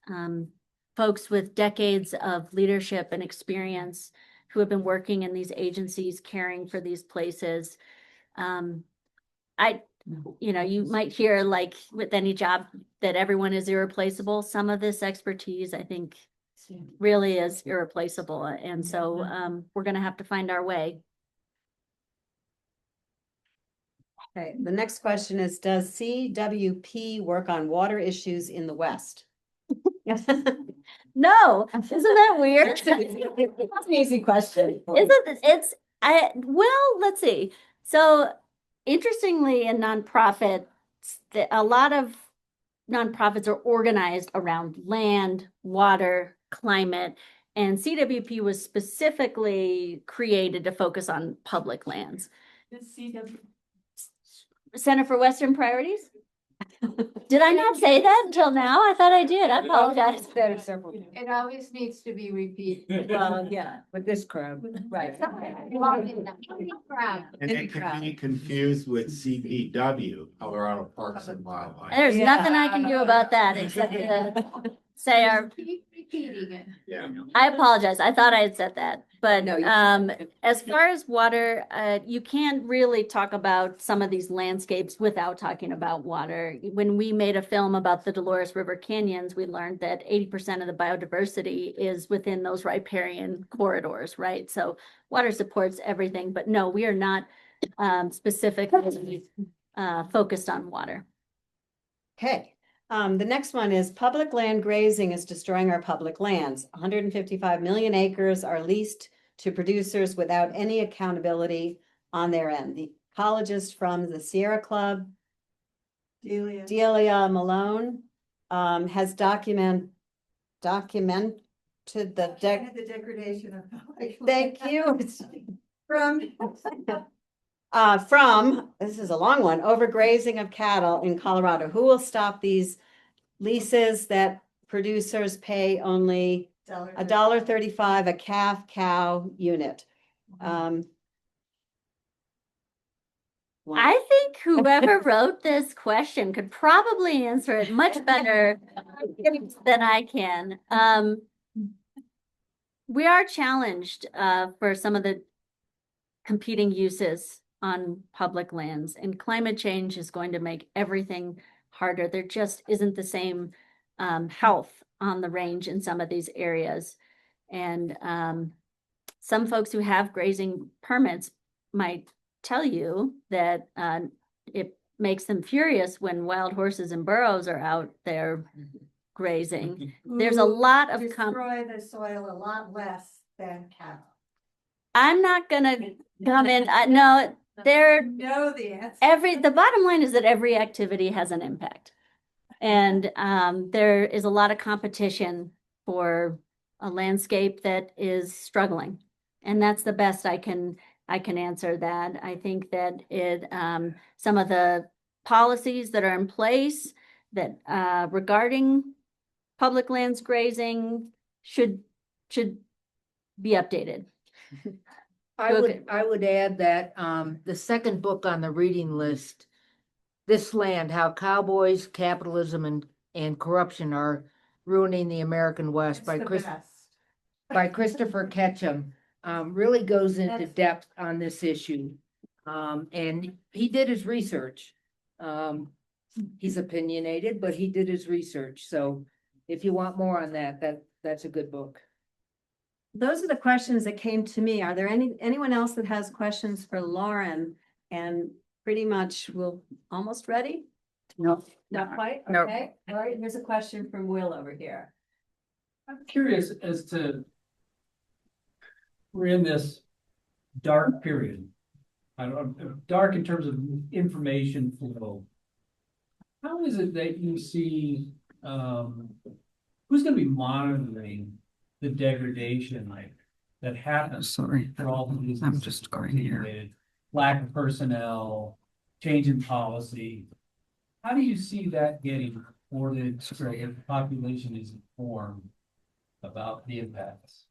folks with decades of leadership and experience who have been working in these agencies, caring for these places. You might hear, like with any job, that everyone is irreplaceable. Some of this expertise, I think, really is irreplaceable. And so we're going to have to find our way. Okay, the next question is, does CWP work on water issues in the West? No, isn't that weird? That's an easy question. Let's see. So interestingly, in nonprofits, a lot of nonprofits are organized around land, water, climate, and CWP was specifically created to focus on public lands. Center for Western Priorities? Did I not say that until now? I thought I did. I apologize. Said it several times. It always needs to be repeated. Well, yeah, With this crowd. right. And it can be confused with CPW, Colorado Parks and Wildlife. There's nothing I can do about that except say our, Keep repeating it. Yeah. I apologize. I thought I had said that. But No, you- as far as water, you can't really talk about some of these landscapes without talking about water. When we made a film about the Dolores River Canyons, we learned that 80% of the biodiversity is within those riparian corridors, right? So water supports everything, but no, we are not specifically focused on water. Okay, the next one is public land grazing is destroying our public lands. 155 million acres are leased to producers without any accountability on their end. The ecologist from the Sierra Club, Delia Malone, has documented the degradation of. Thank you. It's from, this is a long one, overgrazing of cattle in Colorado. Who will stop these leases that producers pay only $1.35 a calf cow unit? I think whoever wrote this question could probably answer it much better than I can. We are challenged for some of the competing uses on public lands, and climate change is going to make everything harder. There just isn't the same health on the range in some of these areas. And some folks who have grazing permits might tell you that it makes them furious when wild horses and burros are out there grazing. There's a lot of Destroy the soil a lot less than cattle. I'm not gonna come in. No, there. Know the answer. The bottom line is that every activity has an impact. And there is a lot of competition for a landscape that is struggling. And that's the best I can answer that. I think that some of the policies that are in place that regarding public lands grazing should be updated. I would add that the second book on the reading list, This Land, How Cowboys, Capitalism and Corruption Are Ruining the American West by Christopher Ketchum, really goes into depth on this issue. And he did his research. He's opinionated, but he did his research. So if you want more on that's a good book. Those are the questions that came to me. Are there anyone else that has questions for Lauren? And pretty much we're almost ready? No. Not quite? No. Okay, all right, here's a question from Will over here. I'm curious as to, we're in this dark period. I don't, dark in terms of information flow. How is it that you see, who's gonna be monitoring the degradation that happens? Sorry, For all of these. I'm just going here. Lack of personnel, change in policy. How do you see that getting reported so that the population is informed about the impacts?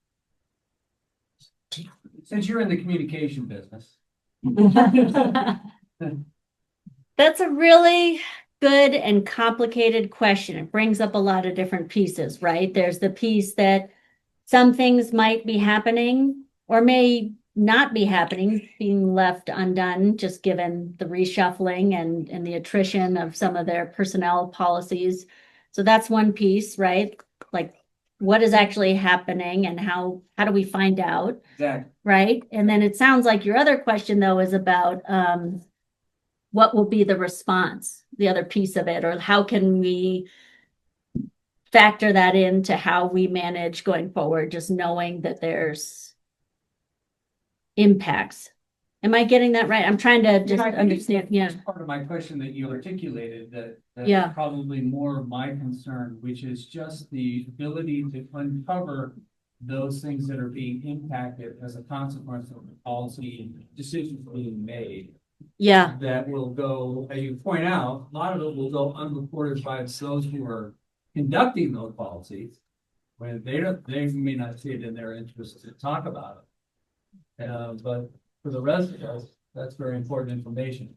Since you're in the communication business. That's a really good and complicated question. It brings up a lot of different pieces, right? There's the piece that some things might be happening or may not be happening, being left undone, just given the reshuffling and the attrition of some of their personnel policies. So that's one piece, right? Like what is actually happening and how do we find out? Exactly. Right? And then it sounds like your other question though is about what will be the response, the other piece of it, or how can we factor that into how we manage going forward, just knowing that there's impacts. Am I getting that right? I'm trying to just understand. Yeah. That's part of my question that you articulated that Yeah. is probably more of my concern, which is just the ability to uncover those things that are being impacted as a consequence of the policy and decisions being made. Yeah, that will go, as you point out, a lot of it will go unreported by those who are conducting those policies. When they may not see it in their interest to talk about it. But for the rest of us, that's very important information.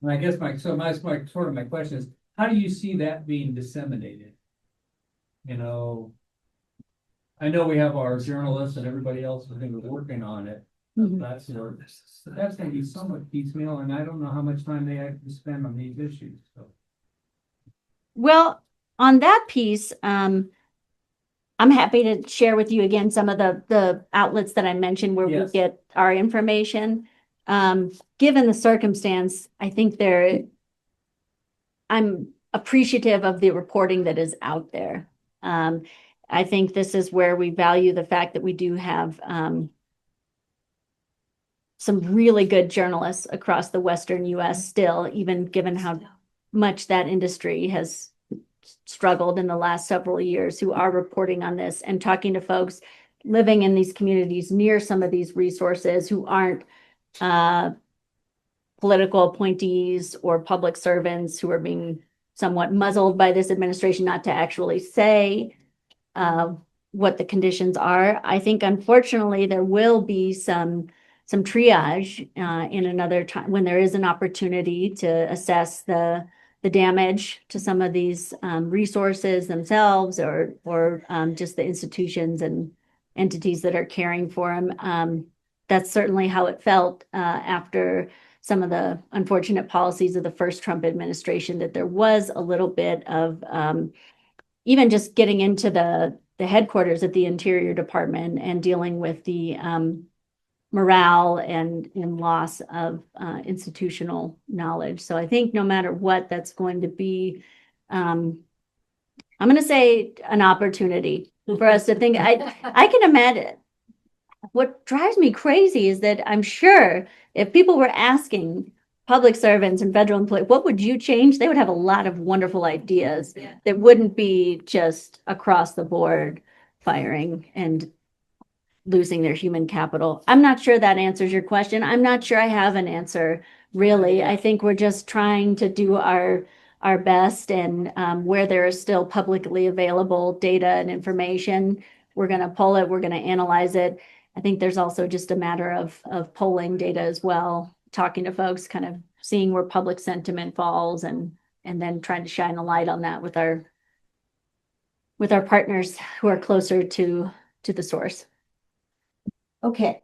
And I guess my question is, how do you see that being disseminated? You know, I know we have our journalists and everybody else who's gonna be working on it. Mhm. That's gonna be somewhat piecemeal, and I don't know how much time they actually spend on these issues, so. well, on that piece, I'm happy to share with you again some of the outlets that I mentioned where we Yes. get our information. Given the circumstance, I think I'm appreciative of the reporting that is out there. I think this is where we value the fact that we do have some really good journalists across the Western US still, even given how much that industry has struggled in the last several years, who are reporting on this and talking to folks living in these communities near some of these resources who aren't political appointees or public servants who are being somewhat muzzled by this administration not to actually say what the conditions are. I think unfortunately there will be some triage in another time when there is an opportunity to assess the damage to some of these resources themselves or just the institutions and entities that are caring for them. That's certainly how it felt after some of the unfortunate policies of the first Trump administration, that there was a little bit of even just getting into the headquarters at the Interior Department and dealing with the morale and loss of institutional knowledge. So I think no matter what, that's going to be, I'm going to say an opportunity for us to think. I can imagine. What drives me crazy is that I'm sure if people were asking public servants and federal employees, what would you change? They would have a lot of wonderful ideas that wouldn't be just across the board firing and losing their human capital. I'm not sure that answers your question. I'm not sure I have an answer, really. I think we're just trying to do our best, and where there is still publicly available data and information, we're going to pull it, we're going to analyze it. I think there's also just a matter of polling data as well, talking to folks, kind of seeing where public sentiment falls, and then trying to shine a light on that with our partners who are closer to the source. Okay,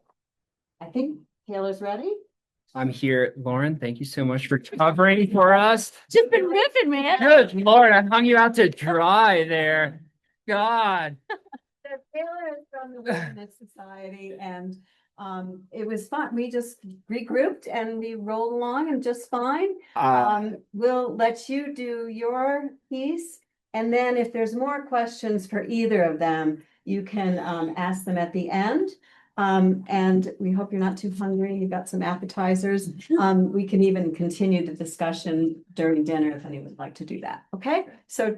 I think Taylor's ready. I'm here, Lauren. Thank you so much for covering for us. Just been ripping, man. Good Lord, I hung you out to dry there. God. So Taylor is from the Wilderness Society, and it was fun. We just regrouped and we rolled along and just fine. We'll let you do your piece, and then if there's more questions for either of them, you can ask them at the end. And we hope you're not too hungry. You've got some appetizers. We can even continue the discussion during dinner if anyone would like to do that. Okay, so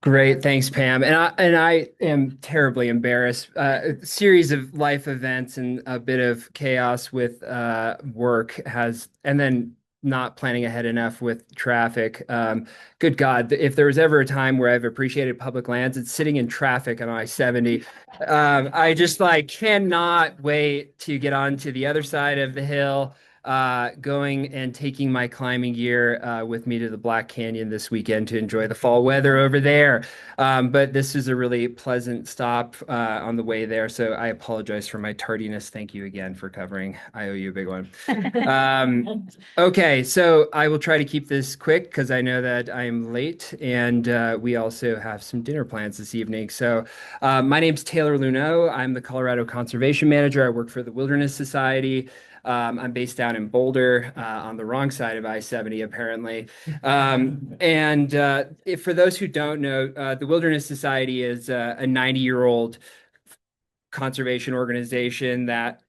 Great, thanks, Pam. And I am terribly embarrassed. A series of life events and a bit of chaos with work and then not planning ahead enough with traffic. Good God, if there was ever a time where I've appreciated public lands, it's sitting in traffic on I-70. I just cannot wait to get onto the other side of the hill. Going and taking my climbing gear with me to the Black Canyon this weekend to enjoy the fall weather over there. But this is a really pleasant stop on the way there, so I apologize for my tardiness. Thank you again for covering. I owe you a big one. Okay, so I will try to keep this quick because I know that I'm late, and we also have some dinner plans this evening. So my name's Taylor Luneau. I'm the Colorado Conservation Manager. I work for the Wilderness Society. I'm based down in Boulder on the wrong side of I-70, apparently. If for those who don't know, the Wilderness Society is a 90-year-old conservation organization that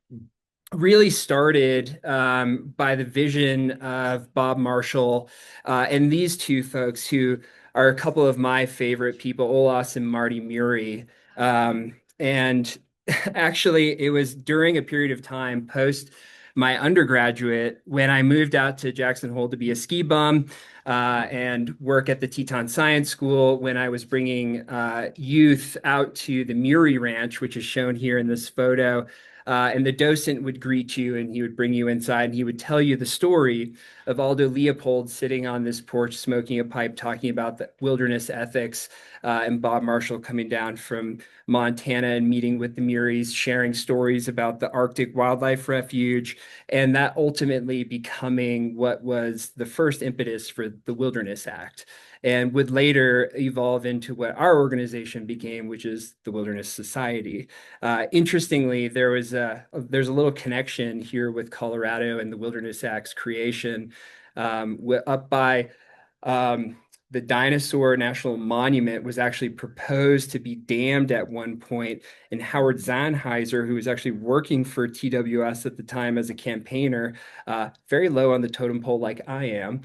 really started by the vision of Bob Marshall and these two folks who are a couple of my favorite people, Olas and Marty Murray. And actually, it was during a period of time post my undergraduate when I moved out to Jackson Hole to be a ski bum and work at the Teton Science School, when I was bringing youth out to the Murie Ranch, which is shown here in this photo. And the docent would greet you and he would bring you inside and he would tell you the story of Aldo Leopold sitting on this porch smoking a pipe talking about the wilderness ethics, and Bob Marshall coming down from Montana and meeting with the Muries, sharing stories about the Arctic Wildlife Refuge, and that ultimately becoming what was the first impetus for the Wilderness Act, and would later evolve into what our organization became, which is the Wilderness Society. Interestingly, there's a little connection here with Colorado and the Wilderness Act's creation. Up by the Dinosaur National Monument was actually proposed to be dammed at one point, and Howard Zahniser, who was actually working for TWS at the time as a campaigner, very low on the totem pole like I am,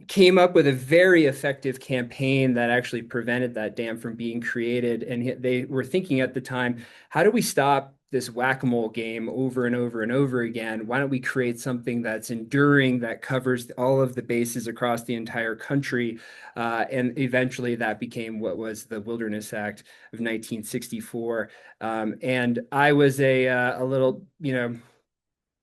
came up with a very effective campaign that actually prevented that dam from being created. And they were thinking at the time, how do we stop this whack-a-mole game over and over and over again? Why don't we create something that's enduring, that covers all of the bases across the entire country? And eventually that became what was the Wilderness Act of 1964. And I was a little,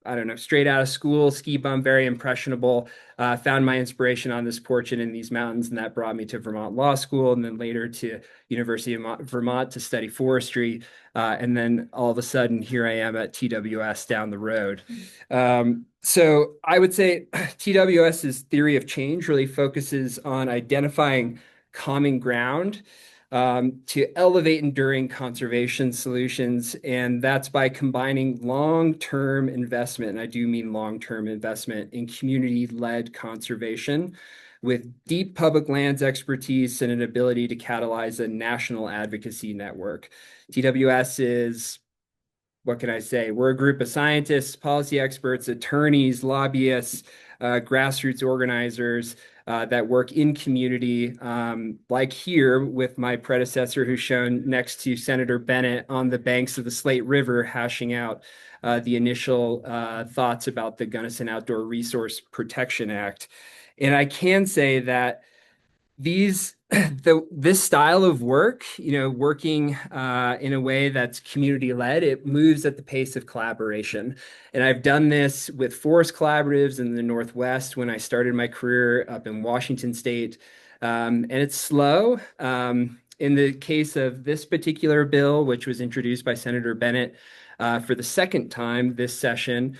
I don't know, straight out of school, ski bum, very impressionable, found my inspiration on this porch and in these mountains, and that brought me to Vermont Law School, and then later to University of Vermont to study forestry. And then all of a sudden, here I am at TWS down the road. So I would say TWS's theory of change really focuses on identifying common ground to elevate enduring conservation solutions. And that's by combining long-term investment, and I do mean long-term investment, in community-led conservation with deep public lands expertise and an ability to catalyze a national advocacy network. TWS is, what can I say? We're a group of scientists, policy experts, attorneys, lobbyists, grassroots organizers that work in community, like here with my predecessor who's shown next to Senator Bennett on the banks of the Slate River, hashing out the initial thoughts about the Gunnison Outdoor Resource Protection Act. And I can say that this style of work, working in a way that's community-led, it moves at the pace of collaboration. And I've done this with forest collaboratives in the Northwest when I started my career up in Washington State. And it's slow. In the case of this particular bill, which was introduced by Senator Bennett for the second time this session,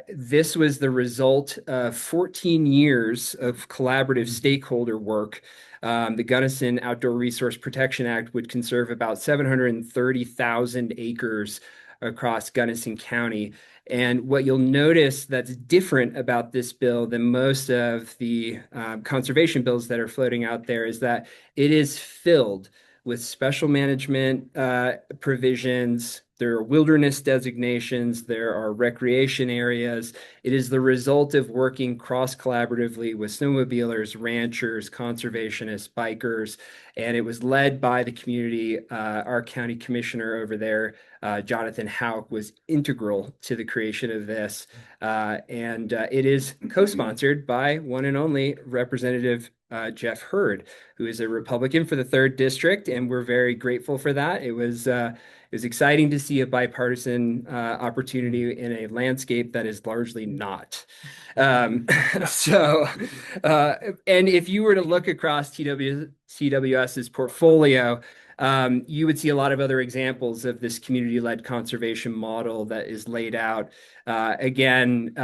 this was the result of 14 years of collaborative stakeholder work. The Gunnison Outdoor Resource Protection Act would conserve about 730,000 acres across Gunnison County. And what you'll notice that's different about this bill than most of the conservation bills that are floating out there is that it is filled with special management provisions. There are wilderness designations, there are recreation areas. It is the result of working cross-collaboratively with snowmobilers, ranchers, conservationists, bikers, and it was led by the community. Our county commissioner over there, Jonathan Houck, was integral to the creation of this. And it is co-sponsored by one and only Representative Jeff Hurd, who is a Republican for the 3rd District, and we're very grateful for that. It was exciting to see a bipartisan opportunity in a landscape that is largely not. And if you were to look across TWS's portfolio, you would see a lot of other examples of this community-led conservation model that is laid out. Again,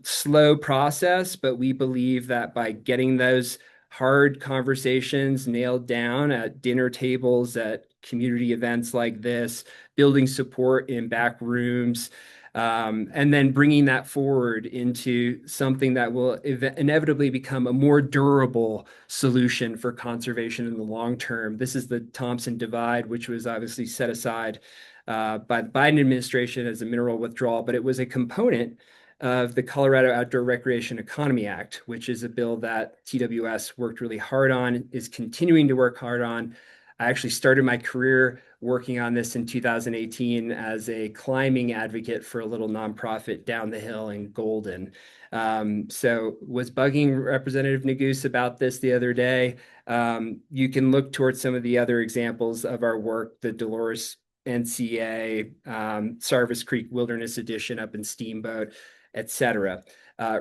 slow process, but we believe that by getting those hard conversations nailed down at dinner tables, at community events like this, building support in back rooms, and then bringing that forward into something that will inevitably become a more durable solution for conservation in the long term. This is the Thompson Divide, which was obviously set aside by the Biden administration as a mineral withdrawal, but it was a component of the Colorado Outdoor Recreation Economy Act, which is a bill that TWS worked really hard on, is continuing to work hard on. I actually started my career working on this in 2018 as a climbing advocate for a little nonprofit down the hill in Golden. So was bugging Representative Neguse about this the other day. You can look towards some of the other examples of our work, the Dolores NCA, Sarvis Creek Wilderness Edition up in Steamboat, etc.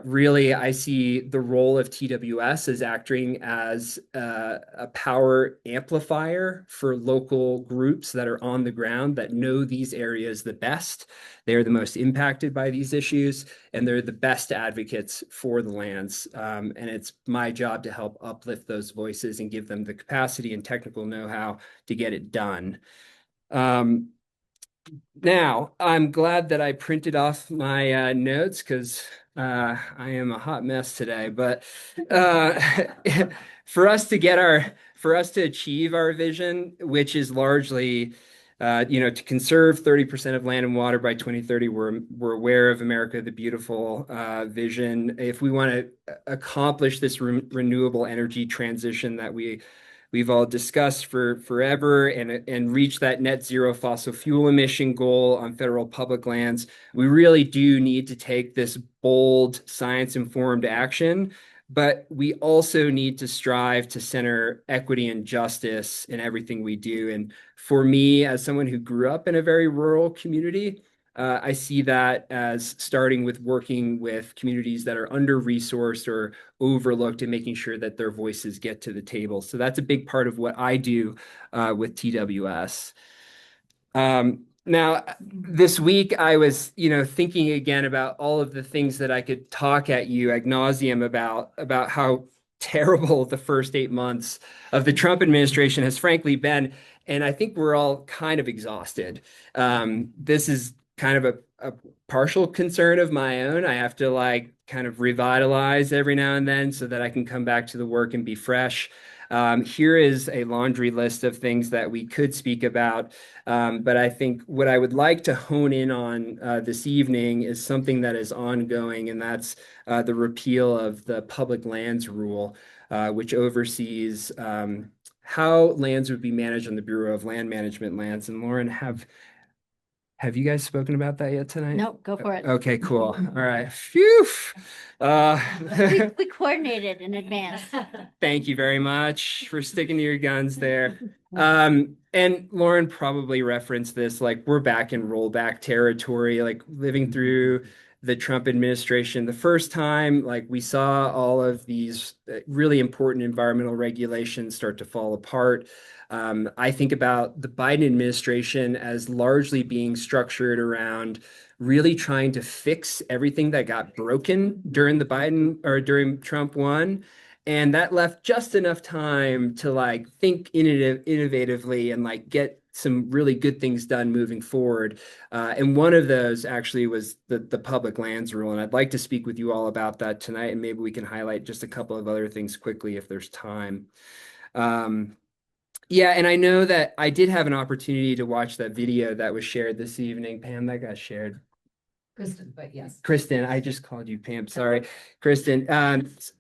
Really, I see the role of TWS as acting as a power amplifier for local groups that are on the ground that know these areas the best. They're the most impacted by these issues, and they're the best advocates for the lands. And it's my job to help uplift those voices and give them the capacity and technical know-how to get it done. Now, I'm glad that I printed off my notes because I am a hot mess today. But for us to achieve our vision, which is largely, to conserve 30% of land and water by 2030, we're aware of America the Beautiful vision. If we want to accomplish this renewable energy transition that we've all discussed for forever and reach that net zero fossil fuel emission goal on federal public lands, we really do need to take this bold science-informed action, but we also need to strive to center equity and justice in everything we do. And for me, as someone who grew up in a very rural community, I see that as starting with working with communities that are under-resourced or overlooked and making sure that their voices get to the table. So that's a big part of what I do with TWS. Now, this week I was, thinking again about all of the things that I could talk at you ad nauseum about how terrible the first 8 months of the Trump administration has frankly been. And I think we're all kind of exhausted. This is kind of a partial concern of my own. I have to kind of revitalize every now and then so that I can come back to the work and be fresh. Here is a laundry list of things that we could speak about. But I think what I would like to hone in on this evening is something that is ongoing, and that's the repeal of the public lands rule, which oversees how lands would be managed on the Bureau of Land Management lands. And Lauren, have you guys spoken about that yet tonight? Nope, go for it. Okay, cool. All right. Phew. We coordinated in advance. Thank you very much for sticking to your guns there. And Lauren probably referenced this, we're back in rollback territory, living through the Trump administration. The first time, we saw all of these really important environmental regulations start to fall apart. I think about the Biden administration as largely being structured around really trying to fix everything that got broken during during Trump 1. And that left just enough time to think innovatively and get some really good things done moving forward. And one of those actually was the public lands rule. And I'd like to speak with you all about that tonight. And maybe we can highlight just a couple of other things quickly if there's time. Yeah, and I know that I did have an opportunity to watch that video that was shared this evening. Pam, that got shared. Kristen, but yes. Kristen, I just called you Pam. Sorry, Kristen.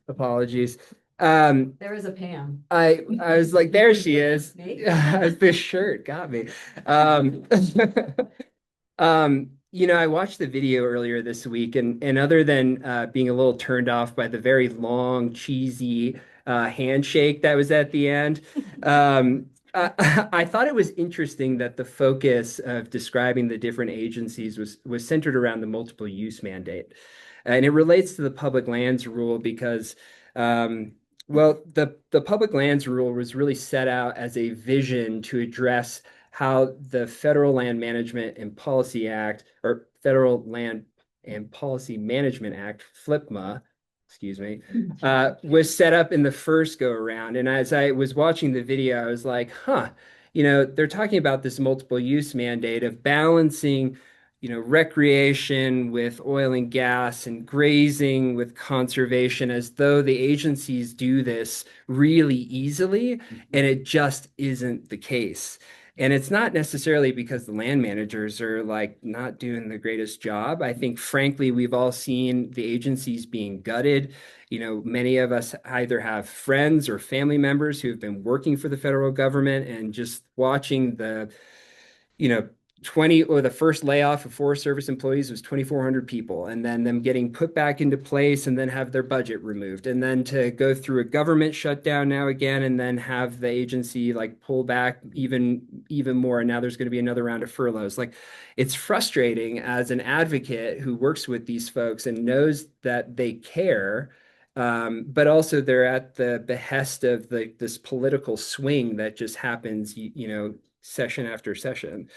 Apologies. There is a Pam. I was like, there she is. Me? This shirt got me. I watched the video earlier this week, and other than being a little turned off by the very long, cheesy handshake that was at the end, I thought it was interesting that the focus of describing the different agencies was centered around the multiple use mandate. And it relates to the public lands rule because, the public lands rule was really set out as a vision to address how the Federal Land Management and Policy Act, or Federal Land and Policy Management Act, FLPMA, was set up in the first go around. And as I was watching the video, I was like, they're talking about this multiple use mandate of balancing, recreation with oil and gas and grazing with conservation, as though the agencies do this really easily, and it just isn't the case. And it's not necessarily because the land managers are like not doing the greatest job. I think, frankly, we've all seen the agencies being gutted. You know, many of us either have friends or family members who have been working for the federal government, and just watching the, you know, the first layoff of Forest Service employees was 2,400 people, and then them getting put back into place and then have their budget removed, and then to go through a government shutdown now again, and then have the agency like pull back even more. And now there's going to be another round of furloughs. Like, it's frustrating as an advocate who works with these folks and knows that they care. But also they're at the behest of this political swing that just happens, you know, session after session.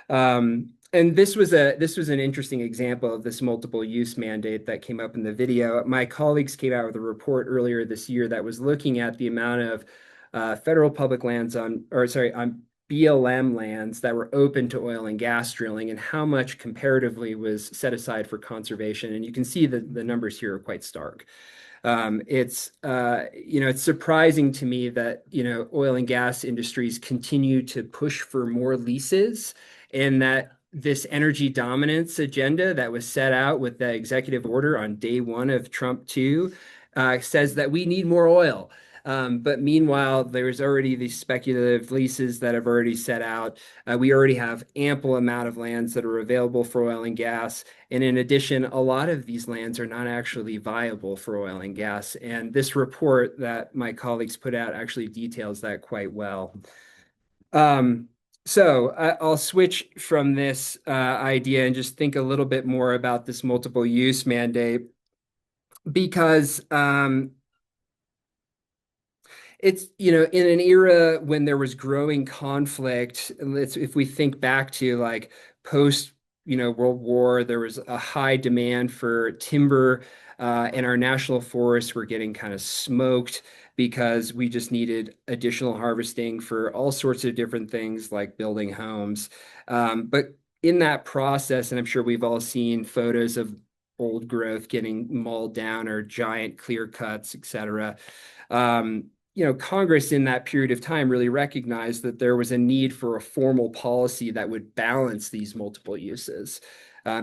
And this was an interesting example of this multiple use mandate that came up in the video. My colleagues came out with a report earlier this year that was looking at the amount of federal public lands on BLM lands that were open to oil and gas drilling, and how much comparatively was set aside for conservation. And you can see that the numbers here are quite stark. It's surprising to me that, you know, oil and gas industries continue to push for more leases, and that this energy dominance agenda that was set out with the executive order on day one of Trump 2 says that we need more oil. But meanwhile, there's already these speculative leases that have already set out. We already have ample amount of lands that are available for oil and gas. And in addition, a lot of these lands are not actually viable for oil and gas. And this report that my colleagues put out actually details that quite well. So I'll switch from this idea and just think a little bit more about this multiple use mandate, because it's, you know, in an era when there was growing conflict, if we think back to like post, you know, World War, there was a high demand for timber, and our national forests were getting kind of smoked because we just needed additional harvesting for all sorts of different things like building homes. But in that process, and I'm sure we've all seen photos of old growth getting mauled down or giant clear cuts, et cetera. You know, Congress in that period of time really recognized that there was a need for a formal policy that would balance these multiple uses.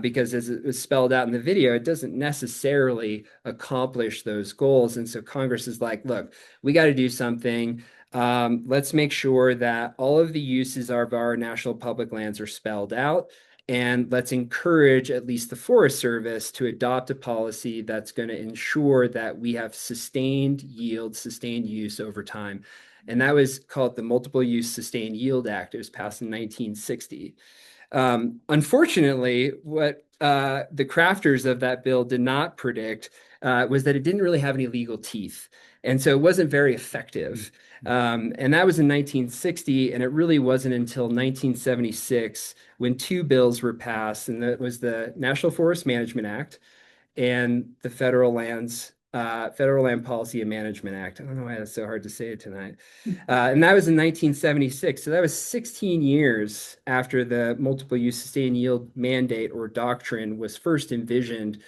Because as it was spelled out in the video, it doesn't necessarily accomplish those goals. And so Congress is like, look, we got to do something. Let's make sure that all of the uses of our national public lands are spelled out. And let's encourage at least the Forest Service to adopt a policy that's going to ensure that we have sustained yield, sustained use over time. And that was called the Multiple Use Sustained Yield Act. It was passed in 1960. Unfortunately, what the crafters of that bill did not predict was that it didn't really have any legal teeth. And so it wasn't very effective. And that was in 1960, and it really wasn't until 1976 when two bills were passed, and that was the National Forest Management Act and the Federal Land Policy and Management Act. I don't know why that's so hard to say it tonight. And that was in 1976. So that was 16 years after the multiple use sustained yield mandate or doctrine was first envisioned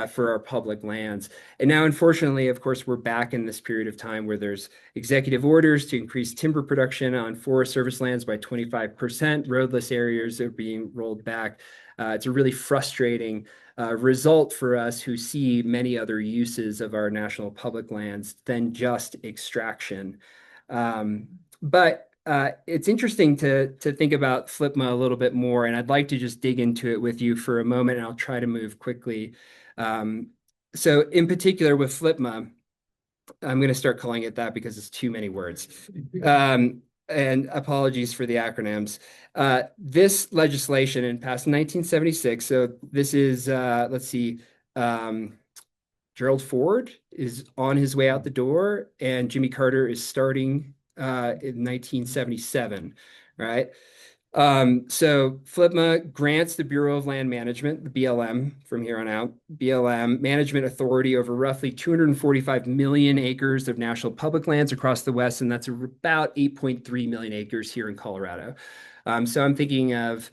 for our public lands. And now, unfortunately, of course, we're back in this period of time where there's executive orders to increase timber production on Forest Service lands by 25%. Roadless areas are being rolled back. It's a really frustrating result for us who see many other uses of our national public lands than just extraction. But it's interesting to think about FLPMA a little bit more, and I'd like to just dig into it with you for a moment, and I'll try to move quickly. So in particular with FLPMA, I'm going to start calling it that because it's too many words. And apologies for the acronyms. This legislation passed in 1976. So this is, let's see, Gerald Ford is on his way out the door, and Jimmy Carter is starting in 1977, right? So FLPMA grants the Bureau of Land Management, the BLM from here on out, BLM management authority over roughly 245 million acres of national public lands across the West, and that's about 8.3 million acres here in Colorado. So I'm thinking of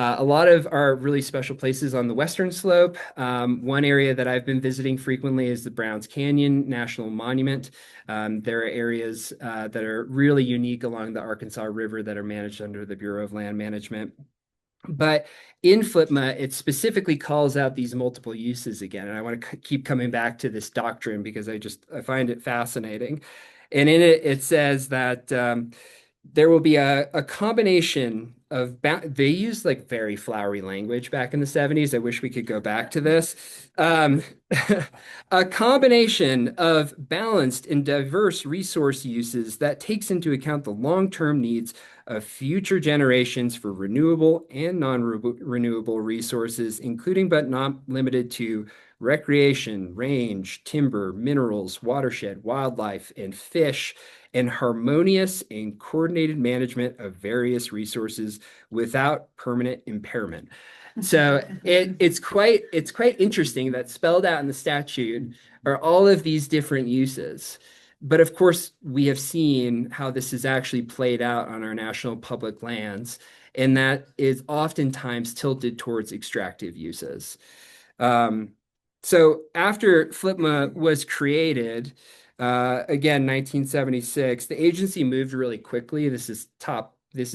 A lot of our really special places on the western slope. One area that I've been visiting frequently is the Browns Canyon National Monument. There are areas that are really unique along the Arkansas River that are managed under the Bureau of Land Management. But in FLPMA, it specifically calls out these multiple uses again. And I want to keep coming back to this doctrine because I find it fascinating. And in it, it says that there will be a combination of, they use like very flowery language back in the 70s. I wish we could go back to this. A combination of balanced and diverse resource uses that takes into account the long-term needs of future generations for renewable and non-renewable resources, including but not limited to recreation, range, timber, minerals, watershed, wildlife, and fish, and harmonious and coordinated management of various resources without permanent impairment. So it's quite interesting that spelled out in the statute are all of these different uses. But of course, we have seen how this is actually played out on our national public lands, and that is oftentimes tilted towards extractive uses. So after FLPMA was created, again, 1976, the agency moved really quickly. These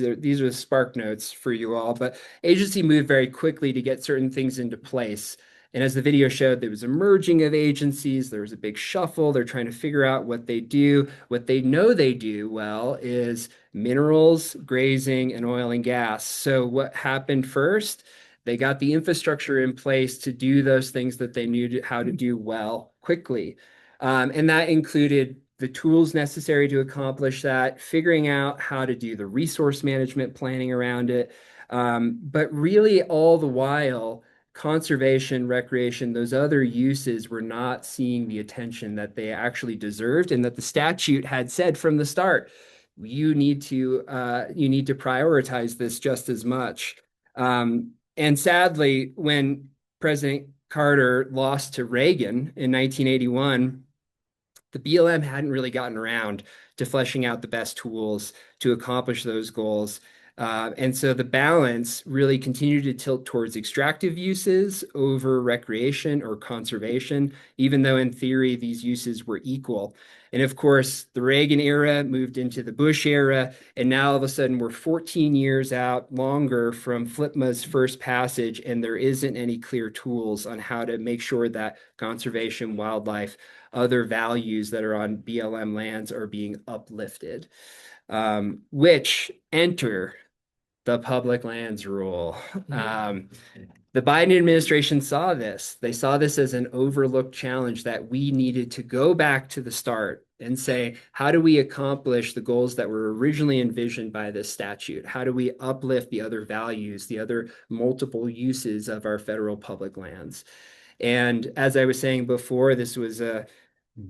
are the spark notes for you all, but agency moved very quickly to get certain things into place. And as the video showed, there was a merging of agencies. There was a big shuffle. They're trying to figure out what they do. What they know they do well is minerals, grazing, and oil and gas. So what happened first? They got the infrastructure in place to do those things that they knew how to do well quickly. And that included the tools necessary to accomplish that, figuring out how to do the resource management planning around it. But really all the while, conservation, recreation, those other uses were not seeing the attention that they actually deserved and that the statute had said from the start. You need to prioritize this just as much. And sadly, when President Carter lost to Reagan in 1981, the BLM hadn't really gotten around to fleshing out the best tools to accomplish those goals. And so the balance really continued to tilt towards extractive uses over recreation or conservation, even though in theory these uses were equal. And of course, the Reagan era moved into the Bush era, and now all of a sudden we're 14 years out longer from FLPMA's first passage, and there isn't any clear tools on how to make sure that conservation, wildlife, other values that are on BLM lands are being uplifted, which enter the public lands rule. The Biden administration saw this. They saw this as an overlooked challenge that we needed to go back to the start and say, how do we accomplish the goals that were originally envisioned by this statute? How do we uplift the other values, the other multiple uses of our federal public lands? And as I was saying before, this was an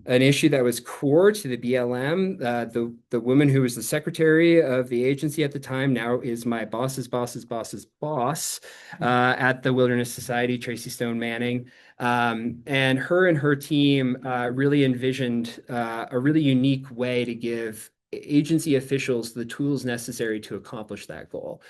issue that was core to the BLM. The woman who was the secretary of the agency at the time now is my boss's boss's boss at the Wilderness Society, Tracy Stone Manning. And her team really envisioned a really unique way to give agency officials the tools necessary to accomplish that goal.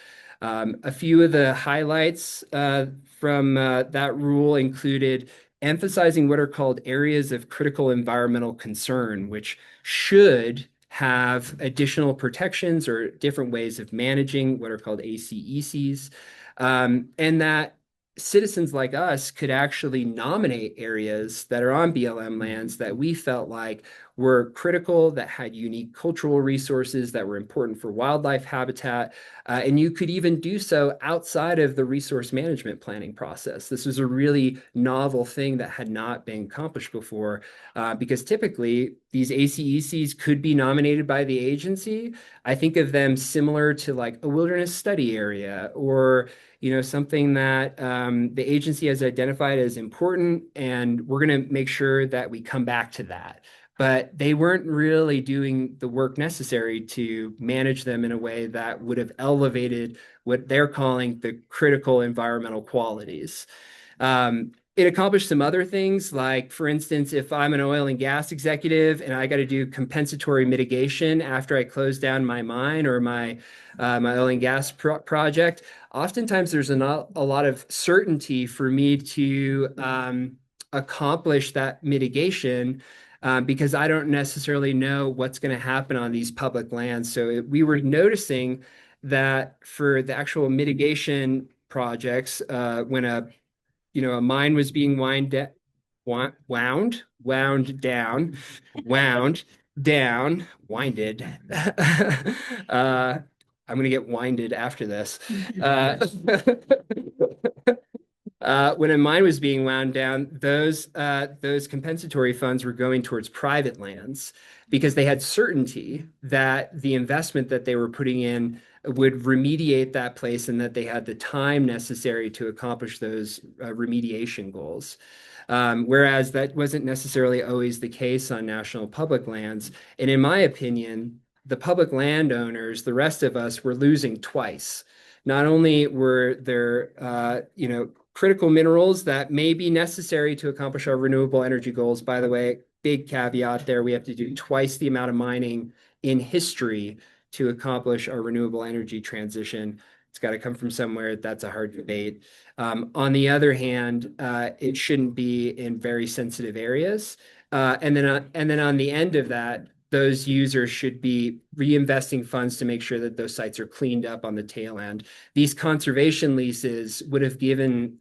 A few of the highlights from that rule included emphasizing what are called areas of critical environmental concern, which should have additional protections or different ways of managing what are called ACECs, and that citizens like us could actually nominate areas that are on BLM lands that we felt like were critical, that had unique cultural resources that were important for wildlife habitat, and you could even do so outside of the resource management planning process. This was a really novel thing that had not been accomplished before, because typically these ACECs could be nominated by the agency. I think of them similar to like a wilderness study area or something that the agency has identified as important, and we're going to make sure that we come back to that. But they weren't really doing the work necessary to manage them in a way that would have elevated what they're calling the critical environmental qualities. it accomplished some other things, like, for instance, if I'm an oil and gas executive and I got to do compensatory mitigation after I close down my mine or my oil and gas project, oftentimes there's a lot of certainty for me to accomplish that mitigation because I don't necessarily know what's going to happen on these public lands. So we were noticing that for the actual mitigation projects, when a mine was being wound down, winded. I'm gonna get winded after this. When a mine was being wound down, those compensatory funds were going towards private lands because they had certainty that the investment that they were putting in would remediate that place and that they had the time necessary to accomplish those remediation goals. Whereas that wasn't necessarily always the case on national public lands. And in my opinion, the public landowners, the rest of us, were losing twice. Not only were there, critical minerals that may be necessary to accomplish our renewable energy goals. By the way, big caveat there, we have to do twice the amount of mining in history to accomplish our renewable energy transition. It's got to come from somewhere. That's a hard debate. On the other hand, it shouldn't be in very sensitive areas. And then on the end of that, those users should be reinvesting funds to make sure that those sites are cleaned up on the tail end. These conservation leases would have given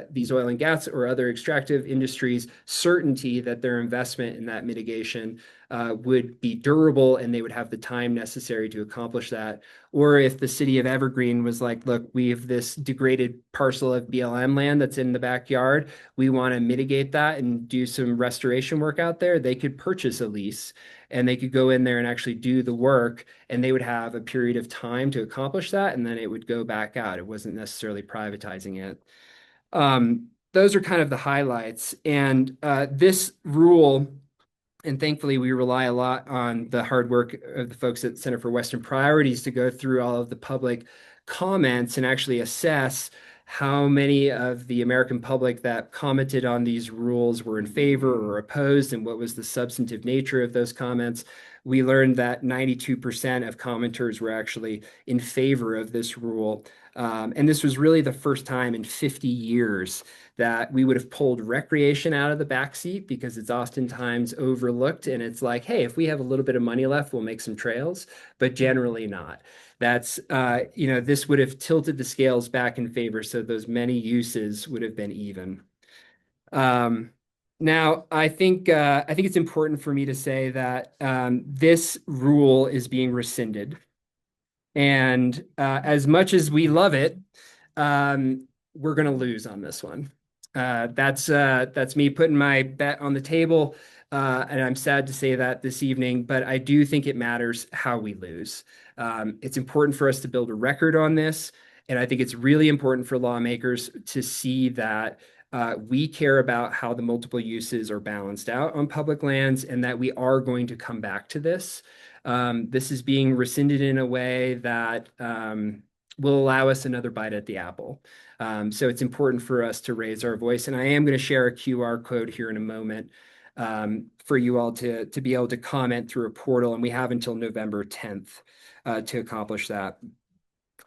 these oil and gas or other extractive industries certainty that their investment in that mitigation would be durable and they would have the time necessary to accomplish that. Or if the city of Evergreen was like, look, we have this degraded parcel of BLM land that's in the backyard, we want to mitigate that and do some restoration work out there, they could purchase a lease and they could go in there and actually do the work, and they would have a period of time to accomplish that, and then it would go back out. It wasn't necessarily privatizing it. Those are kind of the highlights. And this rule, and thankfully we rely a lot on the hard work of the folks at Center for Western Priorities to go through all of the public comments and actually assess how many of the American public that commented on these rules were in favor or opposed, and what was the substantive nature of those comments. We learned that 92% of commenters were actually in favor of this rule. And this was really the first time in 50 years that we would have pulled recreation out of the backseat, because it's oftentimes overlooked. And it's like, hey, if we have a little bit of money left, we'll make some trails, but generally not. That's, this would have tilted the scales back in favor. So those many uses would have been even. Now, I think it's important for me to say that this rule is being rescinded. And as much as we love it, we're going to lose on this one. That's me putting my bet on the table. And I'm sad to say that this evening, but I do think it matters how we lose. It's important for us to build a record on this. And I think it's really important for lawmakers to see that we care about how the multiple uses are balanced out on public lands, and that we are going to come back to this. This is being rescinded in a way that will allow us another bite at the apple. So it's important for us to raise our voice. And I am going to share a QR code here in a moment for you all to be able to comment through a portal. And we have until November 10th to accomplish that.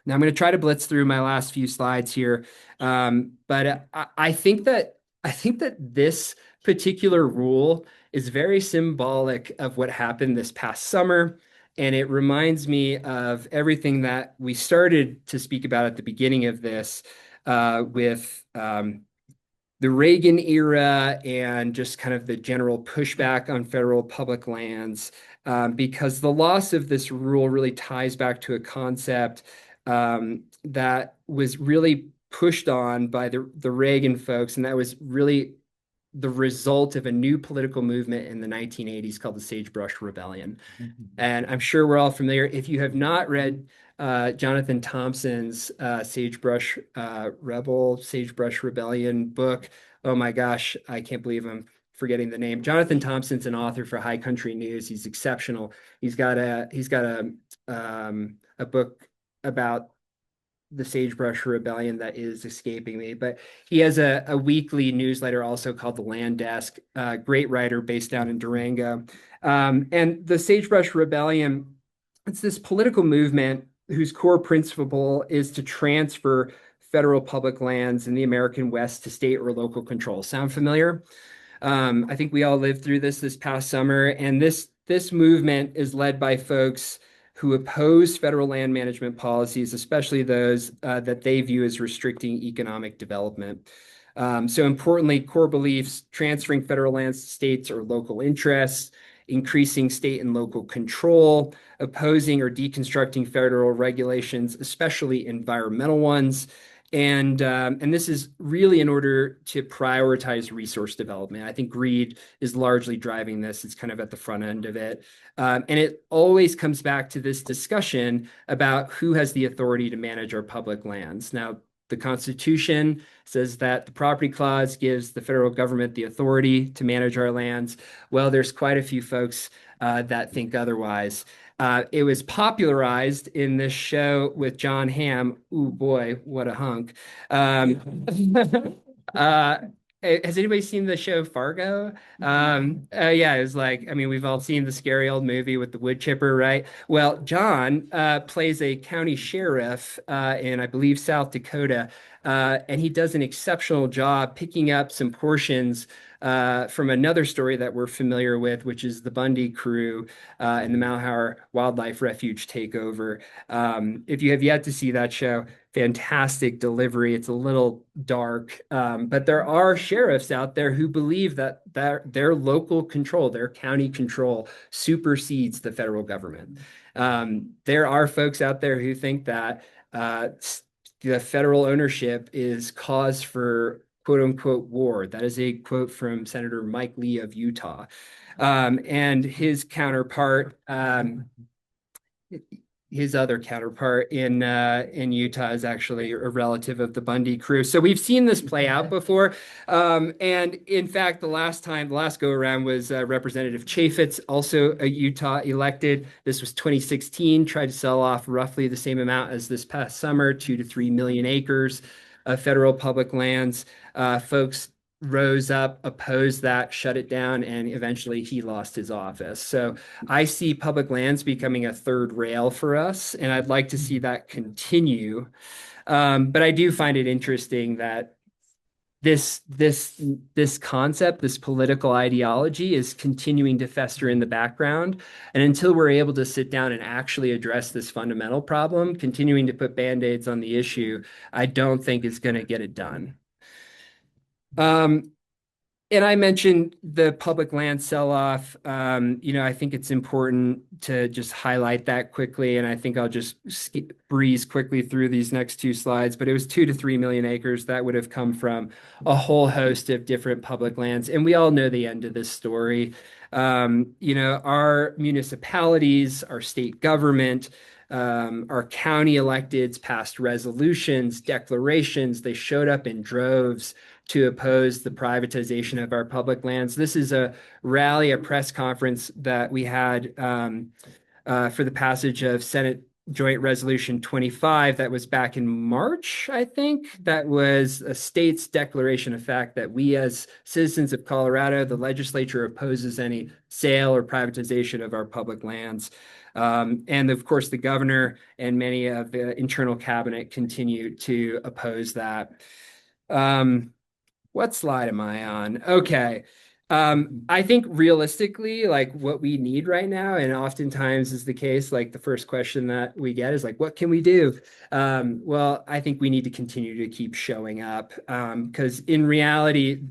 Now I'm going to try to blitz through my last few slides here. But I think that this particular rule is very symbolic of what happened this past summer. And it reminds me of everything that we started to speak about at the beginning of this with the Reagan era and just kind of the general pushback on federal public lands, because the loss of this rule really ties back to a concept that was really pushed on by the Reagan folks, and that was really the result of a new political movement in the 1980s called the Sagebrush Rebellion. And I'm sure we're all familiar. If you have not read Jonathan Thompson's Sagebrush Rebellion book, oh my gosh, I can't believe I'm forgetting the name. Jonathan Thompson's an author for High Country News. He's exceptional. He's got a book about the Sagebrush Rebellion that is escaping me, but he has a weekly newsletter also called The Land Desk, great writer based down in Durango. And the Sagebrush Rebellion, it's this political movement whose core principle is to transfer federal public lands in the American West to state or local control. Sound familiar? I think we all lived through this past summer, and this movement is led by folks who oppose federal land management policies, especially those that they view as restricting economic development. So importantly, core beliefs, transferring federal lands to states or local interests, increasing state and local control, opposing or deconstructing federal regulations, especially environmental ones. And this is really in order to prioritize resource development. I think greed is largely driving this. It's kind of at the front end of it. And it always comes back to this discussion about who has the authority to manage our public lands. Now, the Constitution says that the property clause gives the federal government the authority to manage our lands. Well, there's quite a few folks that think otherwise. It was popularized in this show with John Hamm. Ooh, boy, what a hunk. Has anybody seen the show Fargo? Yeah, it was like, I mean, we've all seen the scary old movie with the wood chipper, right? Well, John plays a county sheriff in, I believe, South Dakota, and he does an exceptional job picking up some portions from another story that we're familiar with, which is the Bundy crew and the Malheur Wildlife Refuge takeover. If you have yet to see that show, fantastic delivery. It's a little dark, but there are sheriffs out there who believe that their local control, their county control, supersedes the federal government. There are folks out there who think that the federal ownership is cause for quote unquote war. That is a quote from Senator Mike Lee of Utah. And his counterpart, his other counterpart in Utah is actually a relative of the Bundy crew. So we've seen this play out before. And in fact, the last go around was Representative Chaffetz, also a Utah elected. This was 2016, tried to sell off roughly the same amount as this past summer, 2 to 3 million acres of federal public lands. Folks rose up, opposed that, shut it down, and eventually he lost his office. So I see public lands becoming a third rail for us, and I'd like to see that continue. But I do find it interesting that this concept, this political ideology is continuing to fester in the background. And until we're able to sit down and actually address this fundamental problem, continuing to put Band-Aids on the issue, I don't think it's going to get it done. And I mentioned the public land sell-off. I think it's important to just highlight that quickly, and I think I'll just breeze quickly through these next two slides, but it was 2 to 3 million acres that would have come from a whole host of different public lands, and we all know the end of this story. Our municipalities, our state government, our county electeds passed resolutions, declarations. They showed up in droves to oppose the privatization of our public lands. This is a rally, a press conference that we had for the passage of Senate Joint Resolution 25 that was back in March, I think. That was a state's declaration of fact that we as citizens of Colorado, the legislature opposes any sale or privatization of our public lands. And of course, the governor and many of the internal cabinet continue to oppose that. What slide am I on? Okay. I think realistically, like what we need right now, and oftentimes is the case, like the first question that we get is like, what can we do? Well, I think we need to continue to keep showing up because in reality,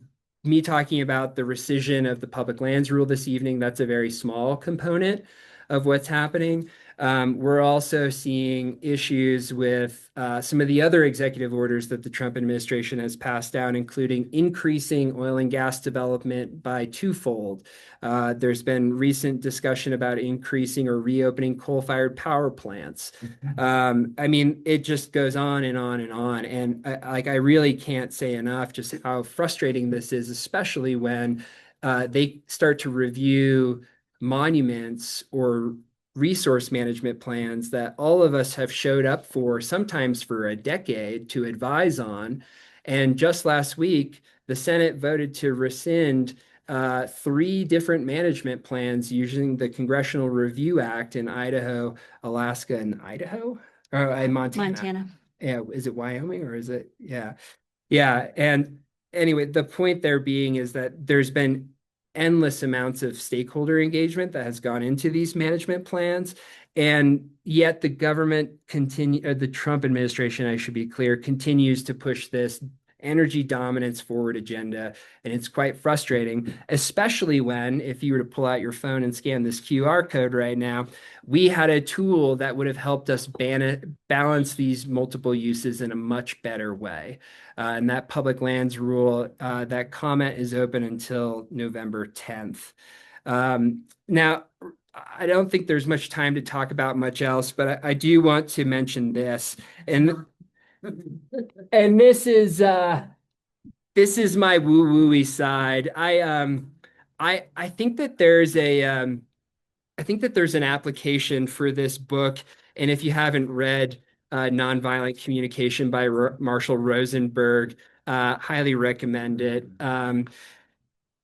me talking about the rescission of the public lands rule this evening, that's a very small component of what's happening. We're also seeing issues with some of the other executive orders that the Trump administration has passed down, including increasing oil and gas development by twofold. There's been recent discussion about increasing or reopening coal-fired power plants. It just goes on and on and on. And I really can't say enough just how frustrating this is, especially when they start to review monuments or resource management plans that all of us have showed up for, sometimes for a decade, to advise on. And just last week, the Senate voted to rescind 3 different management plans using the Congressional Review Act in Idaho, Alaska, and Idaho, or Montana. Montana. Yeah, is it Wyoming or is it? Yeah. Yeah. And anyway, the point there being is that there's been endless amounts of stakeholder engagement that has gone into these management plans. And yet the government the Trump administration, I should be clear, continues to push this energy dominance forward agenda. And it's quite frustrating, especially when, if you were to pull out your phone and scan this QR code right now, we had a tool that would have helped us balance these multiple uses in a much better way. And that public lands rule, that comment is open until November 10th. Now, I don't think there's much time to talk about much else, but I do want to mention this. And this is my woo-woo-y side. I think that there's an application for this book, and if you haven't read Nonviolent Communication by Marshall Rosenberg, highly recommend it.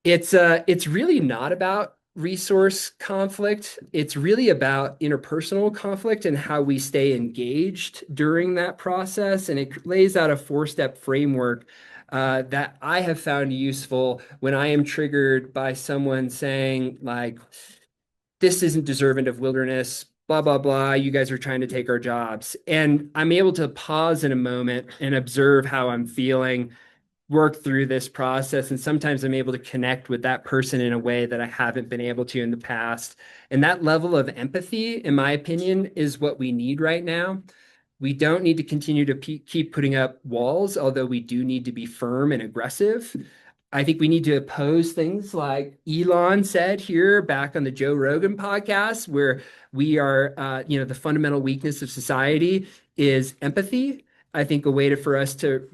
It's really not about resource conflict. It's really about interpersonal conflict and how we stay engaged during that process. And it lays out a 4-step framework that I have found useful when I am triggered by someone saying, like, this isn't deserving of wilderness, blah, blah, blah. You guys are trying to take our jobs. And I'm able to pause in a moment and observe how I'm feeling, work through this process. And sometimes I'm able to connect with that person in a way that I haven't been able to in the past. And that level of empathy, in my opinion, is what we need right now. We don't need to continue to keep putting up walls, although we do need to be firm and aggressive. I think we need to oppose things like Elon said here back on the Joe Rogan podcast, where we are, the fundamental weakness of society is empathy. I think a way for us to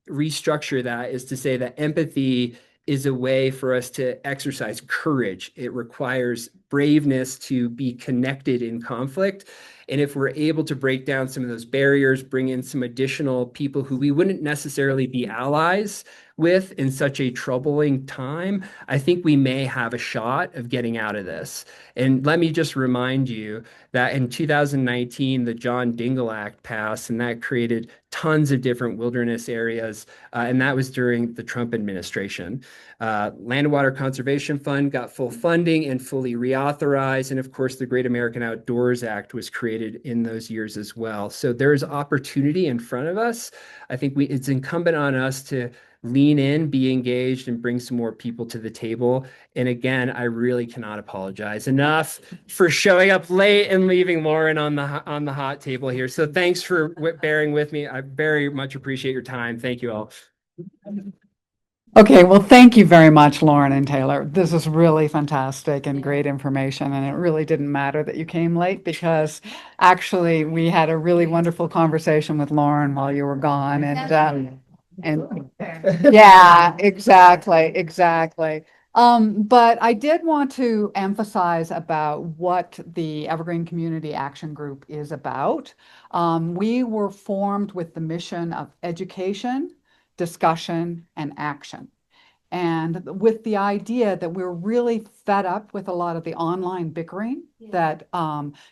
restructure that is to say that empathy is a way for us to exercise courage. It requires braveness to be connected in conflict. And if we're able to break down some of those barriers, bring in some additional people who we wouldn't necessarily be allies with in such a troubling time, I think we may have a shot of getting out of this. And let me just remind you that in 2019, the John Dingell Act passed, and that created tons of different wilderness areas. And that was during the Trump administration. Land and Water Conservation Fund got full funding and fully reauthorized. And of course, the Great American Outdoors Act was created in those years as well. So there's opportunity in front of us. I think it's incumbent on us to lean in, be engaged, and bring some more people to the table. And again, I really cannot apologize enough for showing up late and leaving Lauren on the hot table here. So thanks for bearing with me. I very much appreciate your time. Thank you all. Okay, well, thank you very much, Lauren and Taylor. This is really fantastic and great information. And it really didn't matter that you came late, because actually we had a really wonderful conversation with Lauren while you were gone. And yeah, exactly. But I did want to emphasize about what the Evergreen Community Action Group is about. We were formed with the mission of education, discussion, and action. And with the idea that we're really fed up with a lot of the online bickering that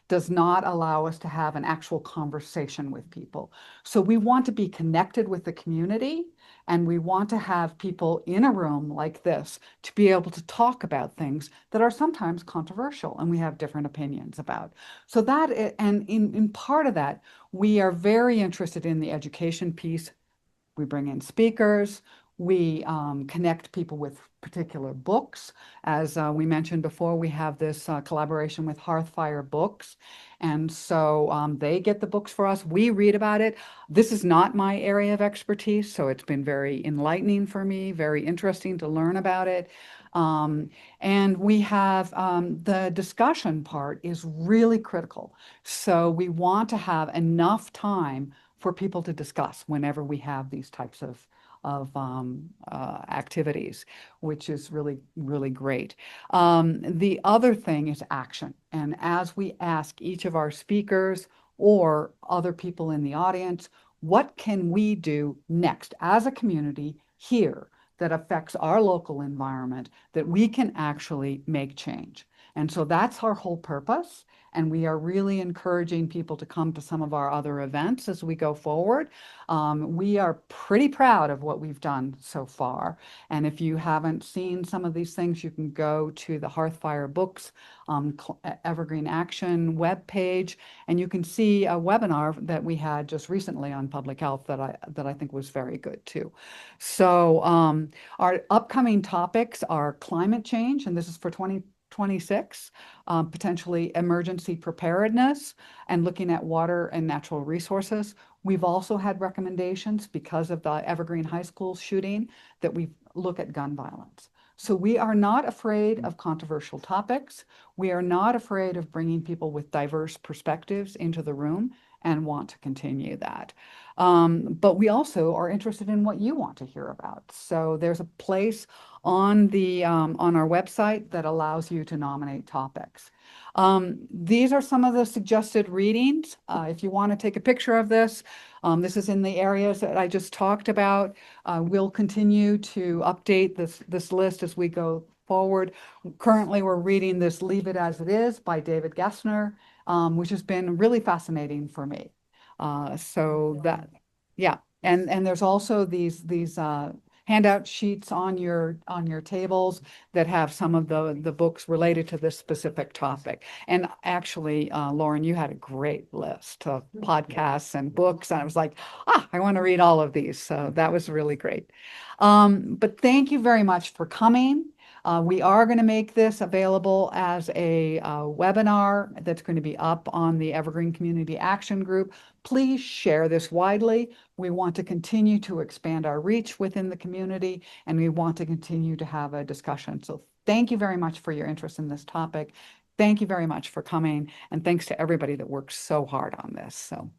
does not allow us to have an actual conversation with people. So we want to be connected with the community, and we want to have people in a room like this to be able to talk about things that are sometimes controversial and we have different opinions about. So that, and in part of that, we are very interested in the education piece. We bring in speakers. We connect people with particular books. As we mentioned before, we have this collaboration with Hearthfire Books. And so they get the books for us. We read about it. This is not my area of expertise, so it's been very enlightening for me, very interesting to learn about it. And we have the discussion part is really critical. So we want to have enough time for people to discuss whenever we have these types of activities, which is really, really great. The other thing is action. And as we ask each of our speakers or other people in the audience, what can we do next as a community here that affects our local environment that we can actually make change? And so that's our whole purpose. And we are really encouraging people to come to some of our other events as we go forward. We are pretty proud of what we've done so far. And if you haven't seen some of these things, you can go to the Hearthfire Books Evergreen Action webpage, and you can see a webinar that we had just recently on public health that I think was very good too. So our upcoming topics are climate change, and this is for 2026, potentially emergency preparedness, and looking at water and natural resources. We've also had recommendations because of the Evergreen High School shooting that we look at gun violence. So we are not afraid of controversial topics. We are not afraid of bringing people with diverse perspectives into the room and want to continue that. But we also are interested in what you want to hear about. So there's a place on our website that allows you to nominate topics. These are some of the suggested readings. If you want to take a picture of this, this is in the areas that I just talked about. We'll continue to update this list as we go forward. Currently, we're reading this Leave It As It Is by David Gessner, which has been really fascinating for me. Yeah. And there's also these handout sheets on your tables that have some of the books related to this specific topic. And actually, Lauren, you had a great list of podcasts and books, and I was like, I want to read all of these. So that was really great. But thank you very much for coming. We are going to make this available as a webinar that's going to be up on the Evergreen Community Action Group. Please share this widely. We want to continue to expand our reach within the community, and we want to continue to have a discussion. So thank you very much for your interest in this topic. Thank you very much for coming, and thanks to everybody that works so hard on this. So.